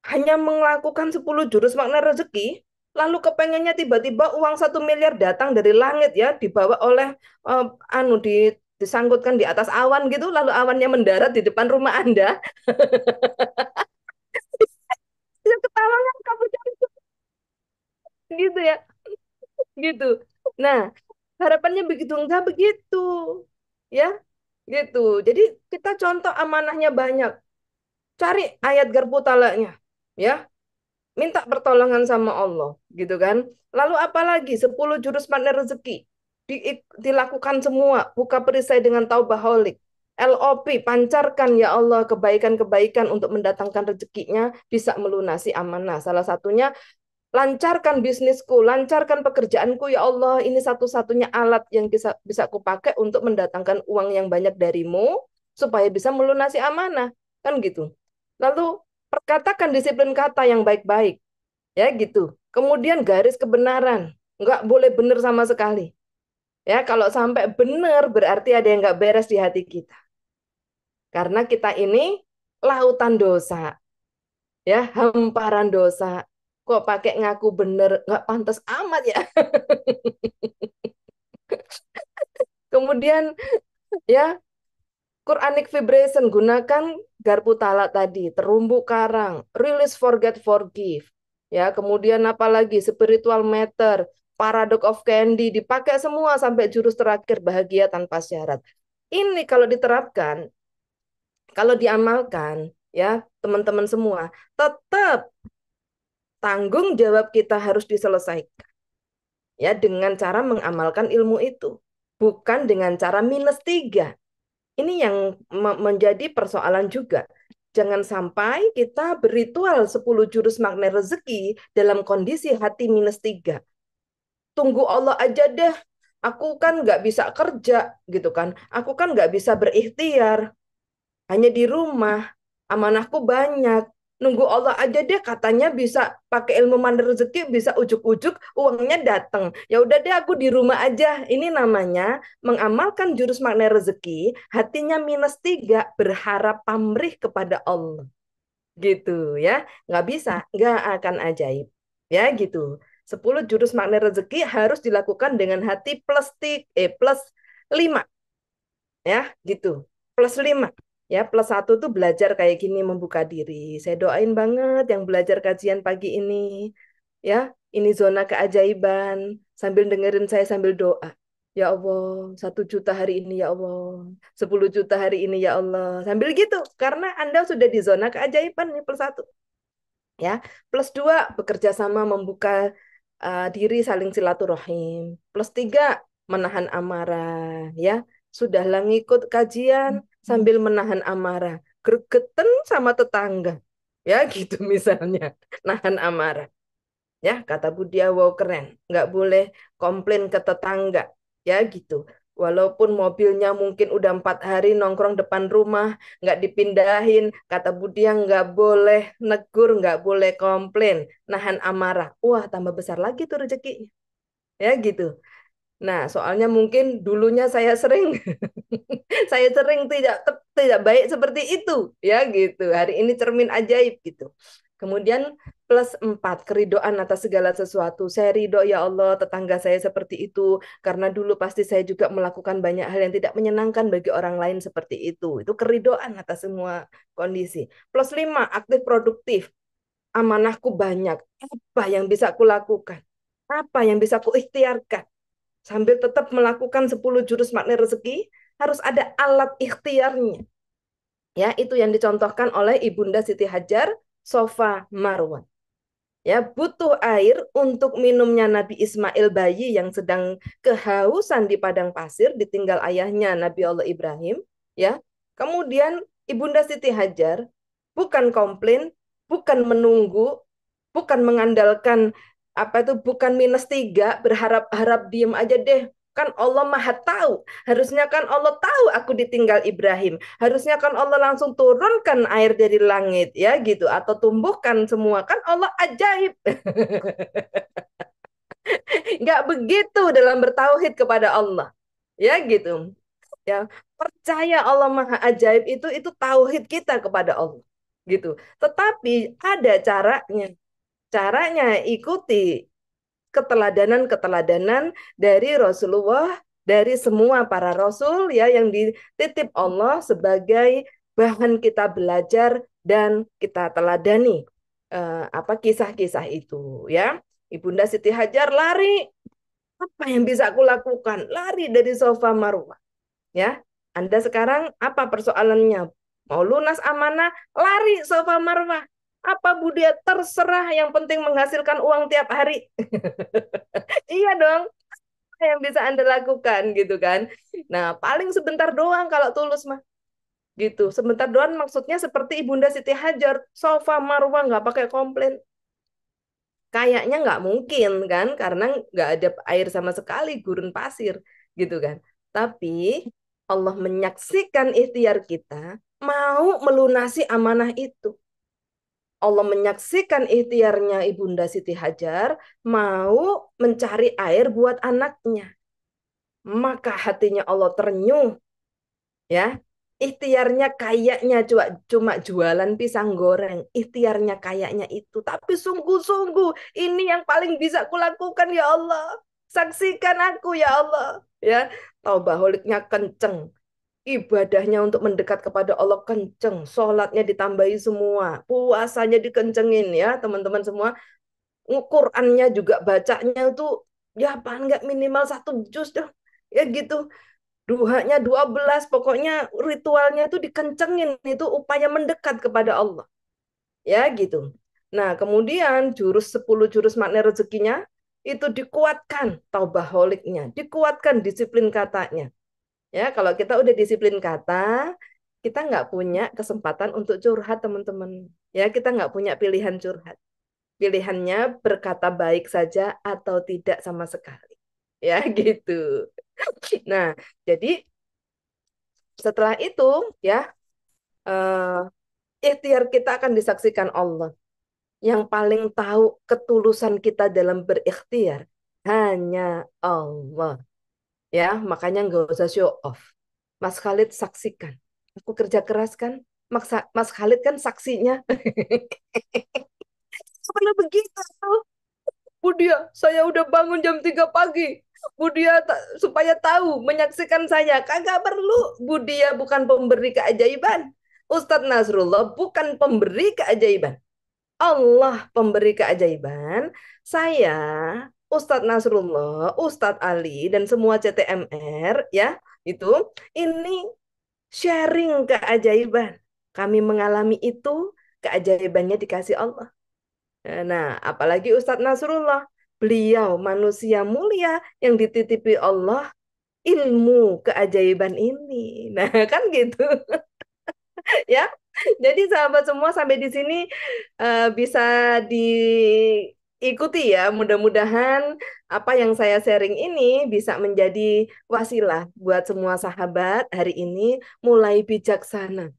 hanya melakukan 10 jurus makna rezeki, lalu kepengennya tiba-tiba uang 1 miliar datang dari langit ya, dibawa oleh disangkutkan di atas awan gitu, lalu awannya mendarat di depan rumah Anda, bisa ketawa kan kamu gitu ya, gitu. Nah, harapannya begitu enggak begitu, ya, gitu. Jadi kita contoh amanahnya banyak, cari ayat garpu talaknya, ya. Minta pertolongan sama Allah, gitu kan. Lalu apalagi 10 jurus partner rezeki dilakukan semua, buka perisai dengan taubaholic. LOP, pancarkan ya Allah kebaikan-kebaikan untuk mendatangkan rezekinya, bisa melunasi amanah. Salah satunya lancarkan bisnisku, lancarkan pekerjaanku ya Allah. Ini satu-satunya alat yang bisa kupakai untuk mendatangkan uang yang banyak darimu supaya bisa melunasi amanah. Kan gitu. Lalu perkatakan disiplin kata yang baik-baik. Ya gitu. Kemudian garis kebenaran. Nggak boleh benar sama sekali. Ya, kalau sampai benar berarti ada yang nggak beres di hati kita. Karena kita ini lautan dosa. Ya, hamparan dosa. Kok pakai ngaku bener, nggak pantas amat ya. Kemudian ya, Quranic vibration, gunakan garpu talak tadi, terumbu karang, release, forget, forgive. Ya, kemudian apalagi spiritual matter, paradox of candy, dipakai semua sampai jurus terakhir bahagia tanpa syarat. Ini kalau diterapkan, kalau diamalkan, ya teman-teman semua, tetap tanggung jawab kita harus diselesaikan. Ya, dengan cara mengamalkan ilmu itu. Bukan dengan cara -3. Ini yang menjadi persoalan juga. Jangan sampai kita berritual 10 jurus magnet rezeki dalam kondisi hati -3. Tunggu Allah aja deh. Aku kan nggak bisa kerja, gitu kan. Aku kan nggak bisa berikhtiar. Hanya di rumah. Amanahku banyak. Nunggu Allah aja deh, katanya bisa pakai ilmu mandor rezeki, bisa ujuk-ujuk uangnya datang. Ya udah deh, aku di rumah aja. Ini namanya mengamalkan jurus magnet rezeki, hatinya -3, berharap pamrih kepada Allah. Gitu ya. Nggak bisa, nggak akan ajaib. Ya gitu. 10 jurus magnet rezeki harus dilakukan dengan hati +5. Ya gitu. +5. Ya, +1 tuh belajar kayak gini, membuka diri. Saya doain banget yang belajar kajian pagi ini. Ya, ini zona keajaiban. Sambil dengerin saya sambil doa. Ya Allah, 1 juta hari ini ya Allah. 10 juta hari ini ya Allah. Sambil gitu, karena Anda sudah di zona keajaiban nih +1. Ya, +2 bekerja sama membuka diri saling silaturahim. +3 menahan amarah. Ya, sudahlah ngikut kajian sambil menahan amarah. Gregeten sama tetangga. Ya gitu misalnya. Nahan amarah. Ya, kata Budia, wow keren. Nggak boleh komplain ke tetangga. Ya gitu. Walaupun mobilnya mungkin udah 4 hari nongkrong depan rumah, nggak dipindahin. Kata Budia nggak boleh negur, nggak boleh komplain. Nahan amarah. Wah, tambah besar lagi tuh rezekinya. Ya gitu. Nah, soalnya mungkin dulunya saya sering saya sering tidak baik seperti itu, ya gitu. Hari ini cermin ajaib gitu. Kemudian +4 keridoan atas segala sesuatu. Saya ridho ya Allah tetangga saya seperti itu karena dulu pasti saya juga melakukan banyak hal yang tidak menyenangkan bagi orang lain seperti itu. Itu keridoan atas semua kondisi. +5 aktif produktif. Amanahku banyak. Apa yang bisa aku lakukan? Apa yang bisa aku ikhtiarkan? Sambil tetap melakukan 10 jurus magnet rezeki, harus ada alat ikhtiarnya. Ya, itu yang dicontohkan oleh Ibunda Siti Hajar, Sofa Marwan. Ya, butuh air untuk minumnya Nabi Ismail bayi yang sedang kehausan di padang pasir, ditinggal ayahnya Nabi Allah Ibrahim. Ya, kemudian Ibunda Siti Hajar bukan komplain, bukan menunggu, bukan mengandalkan apa itu, bukan -3, berharap-harap diem aja deh. Kan Allah Maha tahu. Harusnya kan Allah tahu aku ditinggal Ibrahim. Harusnya kan Allah langsung turunkan air dari langit ya gitu, atau tumbuhkan semua. Kan Allah ajaib. Nggak begitu dalam bertauhid kepada Allah. Ya gitu. Ya, percaya Allah Maha ajaib itu tauhid kita kepada Allah. Gitu. Tetapi ada caranya. Caranya ikuti keteladanan-keteladanan dari Rasulullah, dari semua para rasul ya yang dititip Allah sebagai bahan kita belajar dan kita teladani apa kisah-kisah itu ya. Ibunda Siti Hajar lari, apa yang bisa aku lakukan? Lari dari sofa Marwah ya. Anda sekarang apa persoalannya? Mau lunas amanah, lari sofa Marwah. Apa Budia? Terserah, yang penting menghasilkan uang tiap hari. Iya dong, apa yang bisa Anda lakukan gitu kan. Nah, paling sebentar doang kalau tulus mah. Gitu. Sebentar doang maksudnya seperti Ibunda Siti Hajar, sofa Marwah nggak pakai komplain. Kayaknya nggak mungkin kan, karena nggak ada air sama sekali, gurun pasir gitu kan. Tapi Allah menyaksikan ikhtiar kita, mau melunasi amanah itu. Allah menyaksikan ikhtiarnya Ibunda Siti Hajar, mau mencari air buat anaknya. Maka hatinya Allah ternyuh, ya. Ikhtiarnya kayaknya cuma jualan pisang goreng. Ikhtiarnya kayaknya itu. Tapi sungguh-sungguh ini yang paling bisa kulakukan ya Allah. Saksikan aku ya Allah. Ya, taubaholiknya kenceng. Ibadahnya untuk mendekat kepada Allah kenceng. Sholatnya ditambahi semua. Puasanya dikencengin ya teman-teman semua. Qurannya juga bacanya itu ya paling nggak minimal 1 juz dah. Ya gitu. Duhanya 12, pokoknya ritualnya itu dikencengin, itu upaya mendekat kepada Allah. Ya gitu. Nah, kemudian 10 jurus makna rezekinya itu dikuatkan taubaholiknya, dikuatkan disiplin katanya. Ya, kalau kita udah disiplin kata, kita nggak punya kesempatan untuk curhat, teman-teman. Ya, kita nggak punya pilihan curhat. Pilihannya berkata baik saja atau tidak sama sekali. Ya, gitu. Nah, jadi setelah itu ya ikhtiar kita akan disaksikan Allah. Yang paling tahu ketulusan kita dalam berikhtiar hanya Allah. Ya, makanya nggak usah show off. Mas Khalid saksikan. Aku kerja keras kan? Mas Khalid kan saksinya. Pernah begitu. Budia, saya udah bangun jam 3 pagi. Budia supaya tahu, menyaksikan saya. Kagak perlu. Budia bukan pemberi keajaiban. Ustadz Nasrullah bukan pemberi keajaiban. Allah pemberi keajaiban. Saya, Ustadz Nasrullah, Ustadz Ali, dan semua CTMR, ya, itu, ini sharing keajaiban. Kami mengalami itu, keajaibannya dikasih Allah. Nah, apalagi Ustadz Nasrullah, beliau manusia mulia yang dititipi Allah ilmu keajaiban ini. Nah, kan gitu ya. Jadi sahabat semua sampai di sini bisa diikuti ya. Mudah-mudahan apa yang saya sharing ini bisa menjadi wasilah buat semua sahabat hari ini mulai bijaksana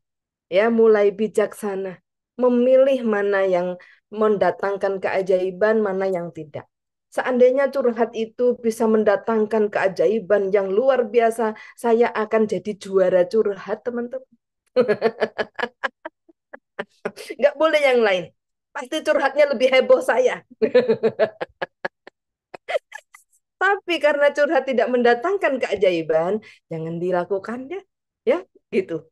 ya, mulai bijaksana memilih mana yang mendatangkan keajaiban, mana yang tidak. Seandainya curhat itu bisa mendatangkan keajaiban yang luar biasa, saya akan jadi juara curhat, teman-teman. Nggak boleh yang lain. Pasti curhatnya lebih heboh saya. Tapi karena curhat tidak mendatangkan keajaiban, jangan dilakukan ya. Ya, gitu.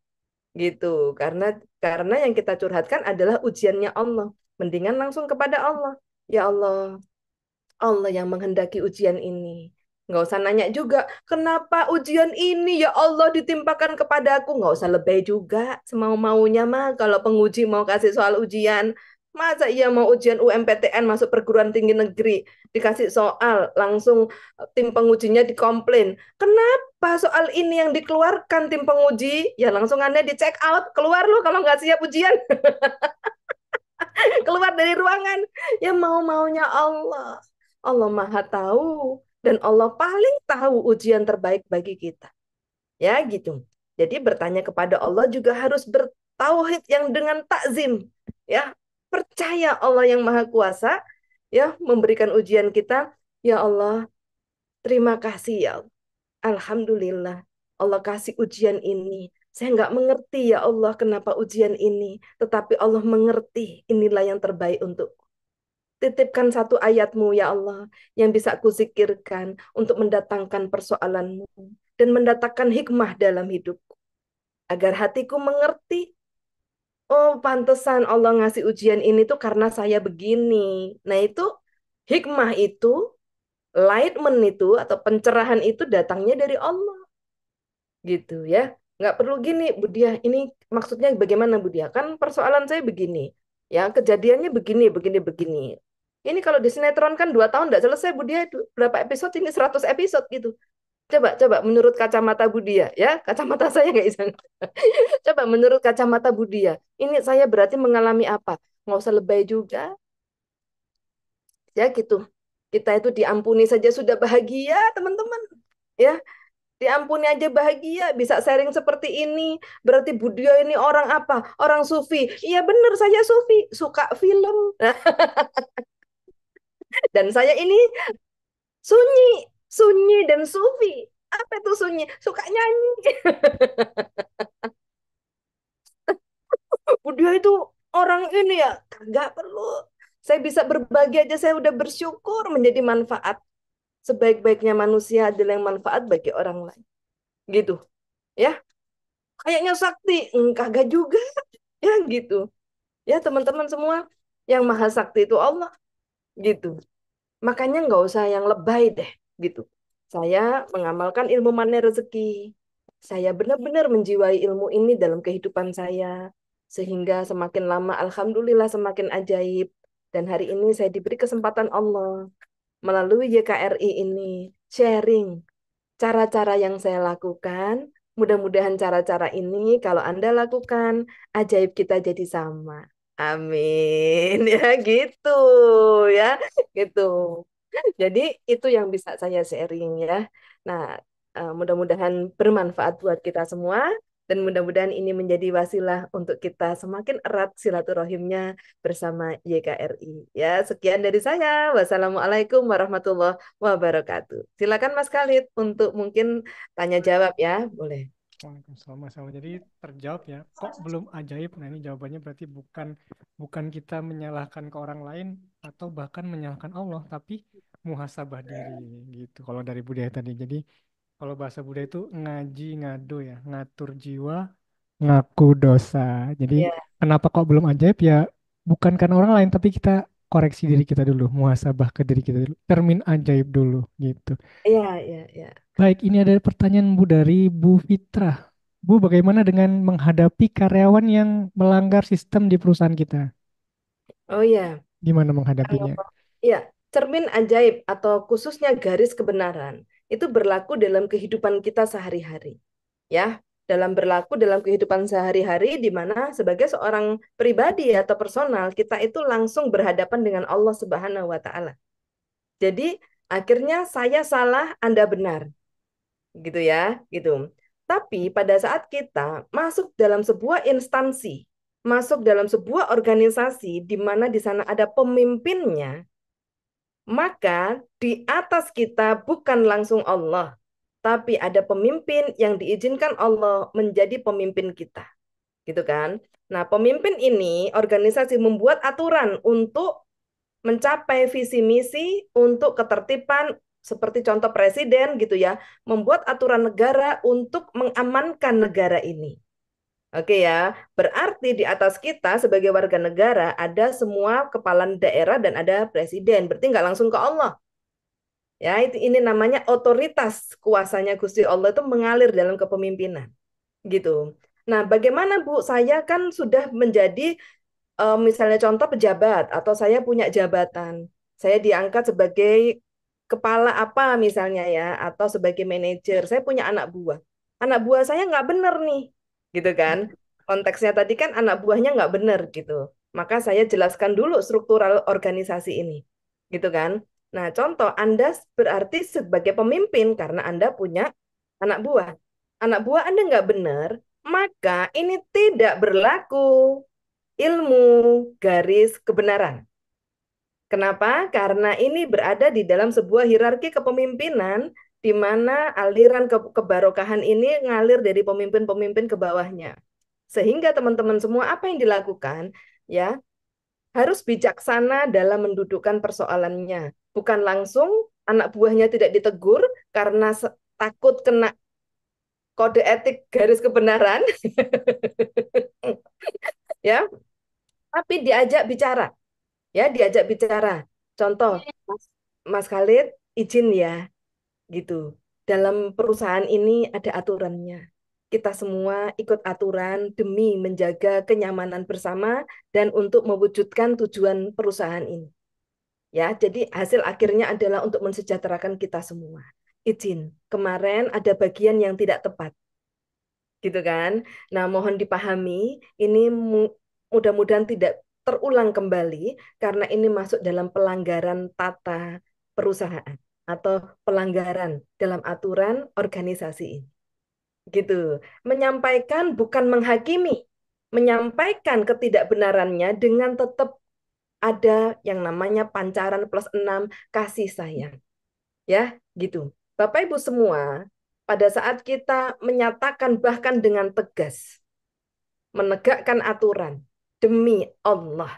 Gitu. Karena yang kita curhatkan adalah ujiannya Allah. Mendingan langsung kepada Allah. Ya Allah, Allah yang menghendaki ujian ini. Nggak usah nanya juga, kenapa ujian ini ya Allah ditimpakan kepadaku? Nggak usah lebay juga, semau-maunya mah kalau penguji mau kasih soal ujian. Masa iya mau ujian UMPTN masuk perguruan tinggi negeri, dikasih soal, langsung tim pengujinya dikomplain. Kenapa soal ini yang dikeluarkan tim penguji? Ya langsung Anda di check out, keluar loh kalau nggak siap ujian. Keluar dari ruangan. Ya mau-maunya Allah. Allah Maha tahu dan Allah paling tahu ujian terbaik bagi kita. Ya gitu. Jadi bertanya kepada Allah juga harus bertauhid yang dengan takzim. Ya, percaya Allah yang Maha Kuasa ya memberikan ujian kita. Ya Allah, terima kasih ya Allah. Alhamdulillah Allah kasih ujian ini. Saya nggak mengerti ya Allah kenapa ujian ini. Tetapi Allah mengerti inilah yang terbaik untuk titipkan satu ayatmu ya Allah yang bisa kuzikirkan untuk mendatangkan persoalanmu dan mendatangkan hikmah dalam hidupku. Agar hatiku mengerti, oh pantesan Allah ngasih ujian ini tuh karena saya begini. Nah itu hikmah itu, enlightenment itu atau pencerahan itu datangnya dari Allah. Gitu ya. Nggak perlu gini, Budia. Ini maksudnya bagaimana, Budia? Kan persoalan saya begini. Ya, kejadiannya begini, begini, begini. Ini kalau di sinetron kan 2 tahun nggak selesai, Budia. Berapa episode? Ini 100 episode gitu. Coba menurut kacamata Budia, ya. Kacamata saya nggak bisa. Coba menurut kacamata Budia. Ini saya berarti mengalami apa? Nggak usah lebay juga. Ya gitu. Kita itu diampuni saja sudah bahagia, teman-teman. Ya, diampuni aja bahagia, bisa sharing seperti ini. Berarti Budia ini orang apa? Orang sufi. Iya benar, saya sufi. Suka film. Dan saya ini sunyi. Sunyi dan sufi. Apa itu sunyi? Suka nyanyi. Dia itu orang ini ya, nggak perlu. Saya bisa berbagi aja, saya udah bersyukur menjadi manfaat. Sebaik-baiknya manusia adalah yang manfaat bagi orang lain. Gitu. Ya, kayaknya sakti. Kagak juga. Ya gitu. Ya teman-teman semua, yang maha sakti itu Allah. Gitu. Makanya nggak usah yang lebay deh. Gitu. Saya mengamalkan ilmu mana rezeki. Saya benar-benar menjiwai ilmu ini dalam kehidupan saya. Sehingga semakin lama, alhamdulillah semakin ajaib. Dan hari ini saya diberi kesempatan Allah melalui YKRI ini sharing cara-cara yang saya lakukan. Mudah-mudahan cara-cara ini kalau Anda lakukan, ajaib kita jadi sama. Amin. Ya gitu ya. Gitu. Jadi itu yang bisa saya sharing ya. Nah, mudah-mudahan bermanfaat buat kita semua dan mudah-mudahan ini menjadi wasilah untuk kita semakin erat silaturahimnya bersama YKRI. Ya, sekian dari saya. Wassalamualaikum warahmatullahi wabarakatuh. Silakan Mas Khalid untuk mungkin tanya jawab ya, boleh. Waalaikumsalam Mas Awi. Jadi terjawab ya. Kok belum ajaib? Nah ini jawabannya berarti bukan bukan kita menyalahkan ke orang lain atau bahkan menyalahkan Allah, tapi muhasabah diri gitu. Kalau dari budaya tadi. Jadi kalau bahasa budaya itu ngaji ngado ya, ngatur jiwa, ngaku dosa. Jadi Ya, kenapa kok belum ajaib ya? Bukan karena orang lain, tapi kita koreksi diri kita dulu, muhasabah ke diri kita dulu, termin ajaib dulu gitu. ya, ya, ya. Baik, ini ada pertanyaan Bu dari Bu Fitrah. Bu, bagaimana dengan menghadapi karyawan yang melanggar sistem di perusahaan kita? Oh ya. Gimana Kalau menghadapinya? ya, cermin ajaib atau khususnya garis kebenaran itu berlaku dalam kehidupan kita sehari-hari. Ya, dalam kehidupan sehari-hari di mana sebagai seorang pribadi atau personal kita itu langsung berhadapan dengan Allah Subhanahu wa taala. Jadi, akhirnya saya salah, Anda benar, gitu ya, gitu. Tapi pada saat kita masuk dalam sebuah instansi, masuk dalam sebuah organisasi di mana di sana ada pemimpinnya, maka di atas kita bukan langsung Allah, tapi ada pemimpin yang diizinkan Allah menjadi pemimpin kita, gitu kan? Nah, pemimpin ini organisasi membuat aturan untuk mencapai visi misi untuk ketertiban seperti contoh presiden gitu ya, membuat aturan negara untuk mengamankan negara ini. Oke ya, berarti di atas kita sebagai warga negara ada semua kepala daerah dan ada presiden, berarti nggak langsung ke Allah. Ya, itu ini namanya otoritas kuasanya Gusti Allah itu mengalir dalam kepemimpinan, gitu. Nah, bagaimana Bu? Saya kan sudah menjadi misalnya contoh pejabat atau saya punya jabatan. Saya diangkat sebagai kepala apa misalnya ya atau sebagai manajer. Saya punya anak buah. Anak buah saya nggak benar nih, gitu kan? Konteksnya tadi kan anak buahnya nggak benar gitu. Maka saya jelaskan dulu struktural organisasi ini, gitu kan? Nah, contoh Anda berarti sebagai pemimpin karena Anda punya anak buah. Anak buah Anda nggak benar, maka ini tidak berlaku ilmu garis kebenaran. Kenapa? Karena ini berada di dalam sebuah hierarki kepemimpinan di mana aliran kebarokahan ini ngalir dari pemimpin-pemimpin ke bawahnya. Sehingga teman-teman semua apa yang dilakukan ya harus bijaksana dalam mendudukkan persoalannya. Bukan langsung anak buahnya tidak ditegur karena takut kena kode etik garis kebenaran ya, tapi diajak bicara. Ya, diajak bicara. Contoh, Mas, Mas Khalid, izin ya, gitu. Dalam perusahaan ini ada aturannya. Kita semua ikut aturan demi menjaga kenyamanan bersama dan untuk mewujudkan tujuan perusahaan ini. Ya, jadi hasil akhirnya adalah untuk mensejahterakan kita semua. Izin, kemarin ada bagian yang tidak tepat, gitu kan? Nah, mohon dipahami, ini mudah-mudahan tidak terulang kembali karena ini masuk dalam pelanggaran tata perusahaan atau pelanggaran dalam aturan organisasi ini. Gitu. Menyampaikan bukan menghakimi, menyampaikan ketidakbenarannya dengan tetap ada yang namanya pancaran plus 6 kasih sayang. Ya, gitu. Bapak Ibu semua, pada saat kita menyatakan bahkan dengan tegas menegakkan aturan demi Allah,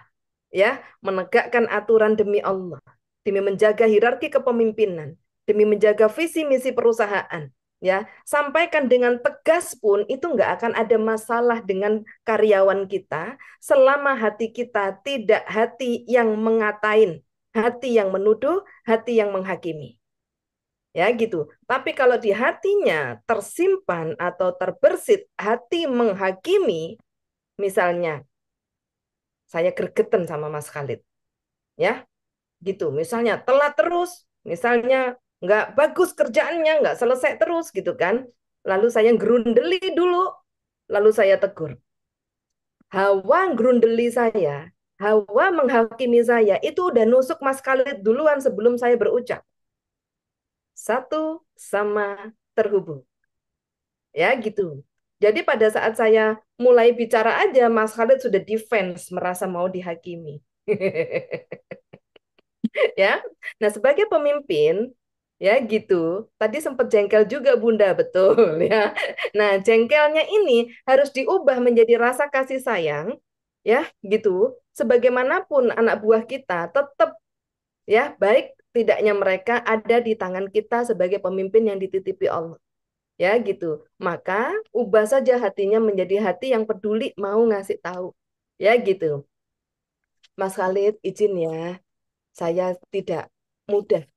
ya, menegakkan aturan demi Allah, demi menjaga hierarki kepemimpinan, demi menjaga visi misi perusahaan, ya, sampaikan dengan tegas pun itu nggak akan ada masalah dengan karyawan kita selama hati kita tidak hati yang mengatain, hati yang menuduh, hati yang menghakimi. Ya gitu. Tapi kalau di hatinya tersimpan atau terbersit hati menghakimi, misalnya saya gregetan sama Mas Khalid, ya gitu. Misalnya telat terus, misalnya nggak bagus kerjaannya, nggak selesai terus gitu kan. Lalu saya gerundeli dulu, lalu saya tegur. Hawa gerundeli saya, Hawa menghakimi saya, itu udah nusuk Mas Khalid duluan sebelum saya berucap. Satu sama terhubung. Ya gitu. Jadi pada saat saya mulai bicara aja, Mas Khalid sudah defense, merasa mau dihakimi. Ya. Nah, sebagai pemimpin, ya gitu. Tadi sempat jengkel juga Bunda, betul ya. Nah, jengkelnya ini harus diubah menjadi rasa kasih sayang, ya gitu. Sebagaimanapun anak buah kita tetap ya baik tidaknya mereka ada di tangan kita sebagai pemimpin yang dititipi Allah. Ya gitu. Maka ubah saja hatinya menjadi hati yang peduli mau ngasih tahu. Ya gitu. Mas Khalid izin ya, saya tidak mudah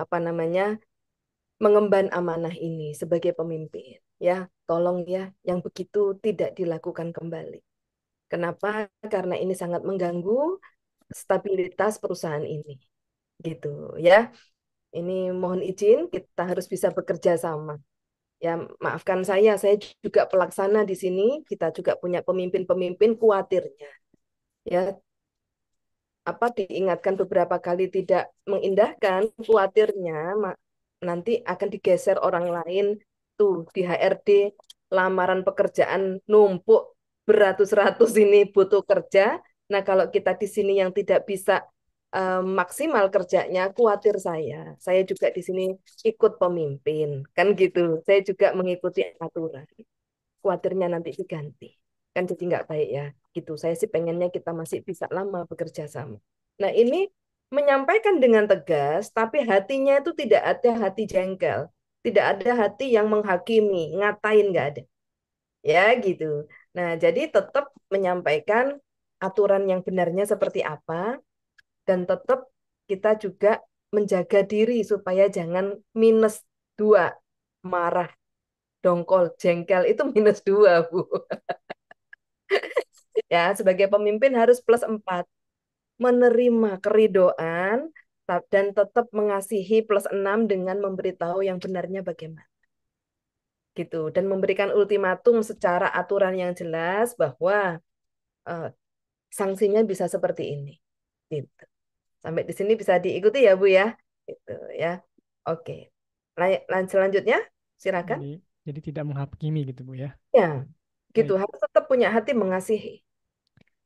apa namanya mengemban amanah ini sebagai pemimpin. Ya, tolong ya, yang begitu tidak dilakukan kembali. Kenapa? Karena ini sangat mengganggu stabilitas perusahaan ini. Gitu ya. Ini mohon izin kita harus bisa bekerja sama. Ya, maafkan saya juga pelaksana di sini, kita juga punya pemimpin-pemimpin khawatirnya. Ya, apa diingatkan beberapa kali tidak mengindahkan, khawatirnya nanti akan digeser orang lain tuh di HRD lamaran pekerjaan numpuk beratus-ratus ini butuh kerja. Nah, kalau kita di sini yang tidak bisa maksimal kerjanya, khawatir saya juga di sini ikut pemimpin, kan gitu. Saya juga mengikuti aturan. Khawatirnya nanti diganti. Kan jadi nggak baik ya. Gitu. Saya sih pengennya kita masih bisa lama bekerja sama. Nah, ini menyampaikan dengan tegas, tapi hatinya itu tidak ada hati jengkel. Tidak ada hati yang menghakimi, ngatain nggak ada. Ya, gitu. Nah, jadi tetap menyampaikan aturan yang benarnya seperti apa, dan tetap kita juga menjaga diri supaya jangan minus dua, marah, dongkol, jengkel itu minus dua, Bu. Ya, sebagai pemimpin harus plus empat. Menerima keridoan dan tetap mengasihi plus enam dengan memberitahu yang benarnya bagaimana. Gitu. Dan memberikan ultimatum secara aturan yang jelas bahwa eh, sanksinya bisa seperti ini. Gitu. Sampai di sini bisa diikuti ya, Bu ya. Gitu ya. Oke. Selanjutnya, silakan. Jadi, jadi tidak menghakimi gitu Bu ya. Ya, gitu. Baik. Harus tetap punya hati mengasihi.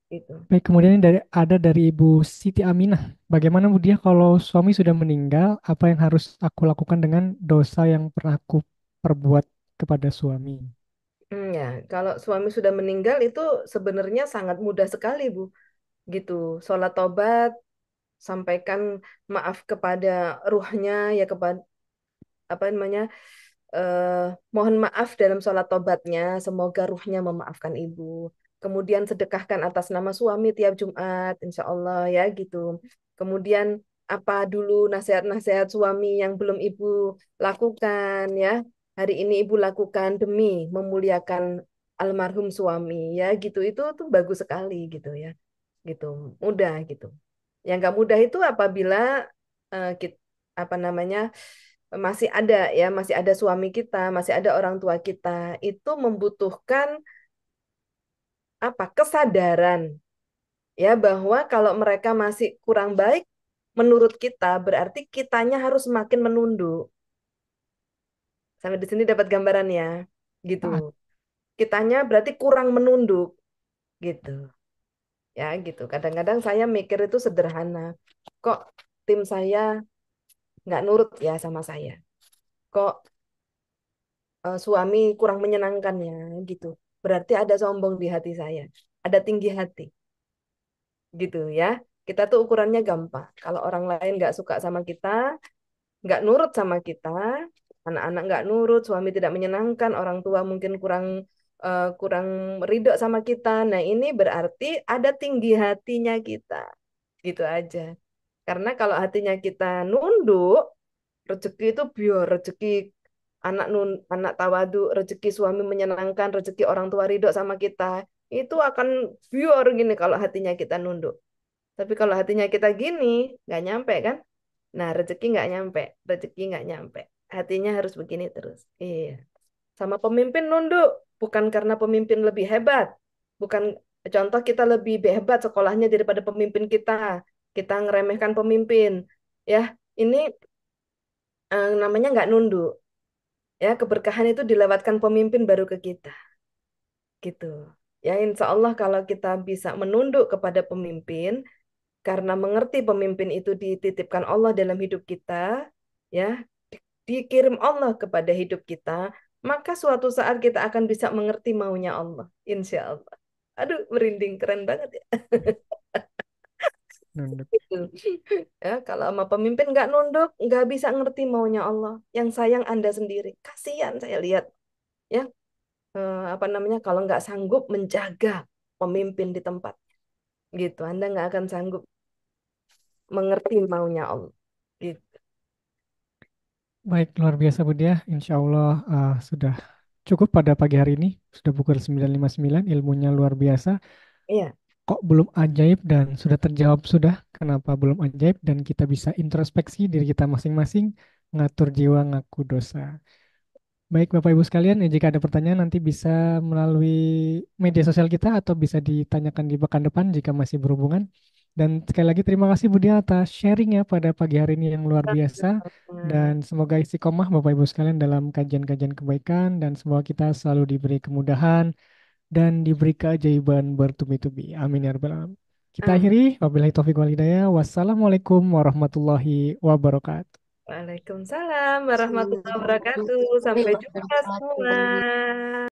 Gitu. Baik, kemudian ini ada dari Ibu Siti Aminah. Bagaimana Bu dia kalau suami sudah meninggal, apa yang harus aku lakukan dengan dosa yang pernah aku perbuat kepada suami? Ya, kalau suami sudah meninggal itu sebenarnya sangat mudah sekali, Bu. Gitu. Sholat tobat, sampaikan maaf kepada ruhnya, ya kepada apa namanya, mohon maaf dalam sholat tobatnya, semoga ruhnya memaafkan ibu. Kemudian sedekahkan atas nama suami tiap Jumat, insya Allah ya gitu. Kemudian apa dulu nasihat-nasihat suami yang belum ibu lakukan ya. Hari ini ibu lakukan demi memuliakan almarhum suami ya gitu. Itu tuh bagus sekali gitu ya. Gitu. Mudah gitu. Yang nggak mudah itu apabila apa namanya masih ada suami kita, masih ada orang tua kita, itu membutuhkan apa kesadaran ya bahwa kalau mereka masih kurang baik menurut kita, berarti kitanya harus semakin menunduk. Sampai di sini dapat gambaran ya, gitu. Ah, Kitanya berarti kurang menunduk, gitu. Ya, gitu. Kadang-kadang saya mikir itu sederhana. Kok tim saya nggak nurut ya sama saya? Kok suami kurang menyenangkan ya gitu. berarti ada sombong di hati saya, ada tinggi hati, gitu ya. Kita tuh ukurannya gampang. Kalau orang lain nggak suka sama kita, nggak nurut sama kita, anak-anak nggak nurut, suami tidak menyenangkan, orang tua mungkin kurang kurang ridho sama kita. Nah, ini berarti ada tinggi hatinya kita. Gitu aja. Karena kalau hatinya kita nunduk, rezeki itu biar rezeki anak tawadu, rezeki suami menyenangkan, rezeki orang tua ridho sama kita, itu akan biar gini kalau hatinya kita nunduk. Tapi kalau hatinya kita gini, nggak nyampe kan? Nah, rezeki nggak nyampe, rezeki nggak nyampe. Hatinya harus begini terus. Iya. Sama pemimpin nunduk, bukan karena pemimpin lebih hebat. Bukan contoh kita lebih hebat sekolahnya daripada pemimpin kita. Kita ngeremehkan pemimpin. Ya, ini namanya nggak nunduk. Ya, keberkahan itu dilewatkan pemimpin baru ke kita. Gitu. Ya, insya Allah kalau kita bisa menunduk kepada pemimpin, karena mengerti pemimpin itu dititipkan Allah dalam hidup kita, ya, dikirim Allah kepada hidup kita, maka suatu saat kita akan bisa mengerti maunya Allah, insya Allah. Aduh, merinding, keren banget ya. Nunduk. Gitu. Ya, kalau sama pemimpin nggak nunduk, nggak bisa ngerti maunya Allah. Yang sayang Anda sendiri. Kasihan saya lihat, ya, apa namanya, kalau nggak sanggup menjaga pemimpin di tempat, gitu, Anda nggak akan sanggup mengerti maunya Allah. Gitu. Baik, luar biasa Budi ya. Insya Allah sudah cukup pada pagi hari ini. Sudah pukul 9.59, ilmunya luar biasa. Iya. Kok belum ajaib dan sudah terjawab sudah? Kenapa belum ajaib? Dan kita bisa introspeksi diri kita masing-masing, ngatur jiwa, ngaku dosa. Baik Bapak Ibu sekalian, jika ada pertanyaan nanti bisa melalui media sosial kita atau bisa ditanyakan di pekan depan jika masih berhubungan. Dan sekali lagi terima kasih Budi atas sharingnya pada pagi hari ini yang luar biasa. Nah, Dan semoga istiqomah Bapak Ibu sekalian dalam kajian-kajian kebaikan dan semoga kita selalu diberi kemudahan dan diberi keajaiban bertubi-tubi. Amin ya rabbal alamin. Kita amin. akhiri. Wabillahi taufiq wal hidayah. Wassalamualaikum warahmatullahi wabarakatuh. Waalaikumsalam warahmatullahi wabarakatuh. Sampai jumpa semua.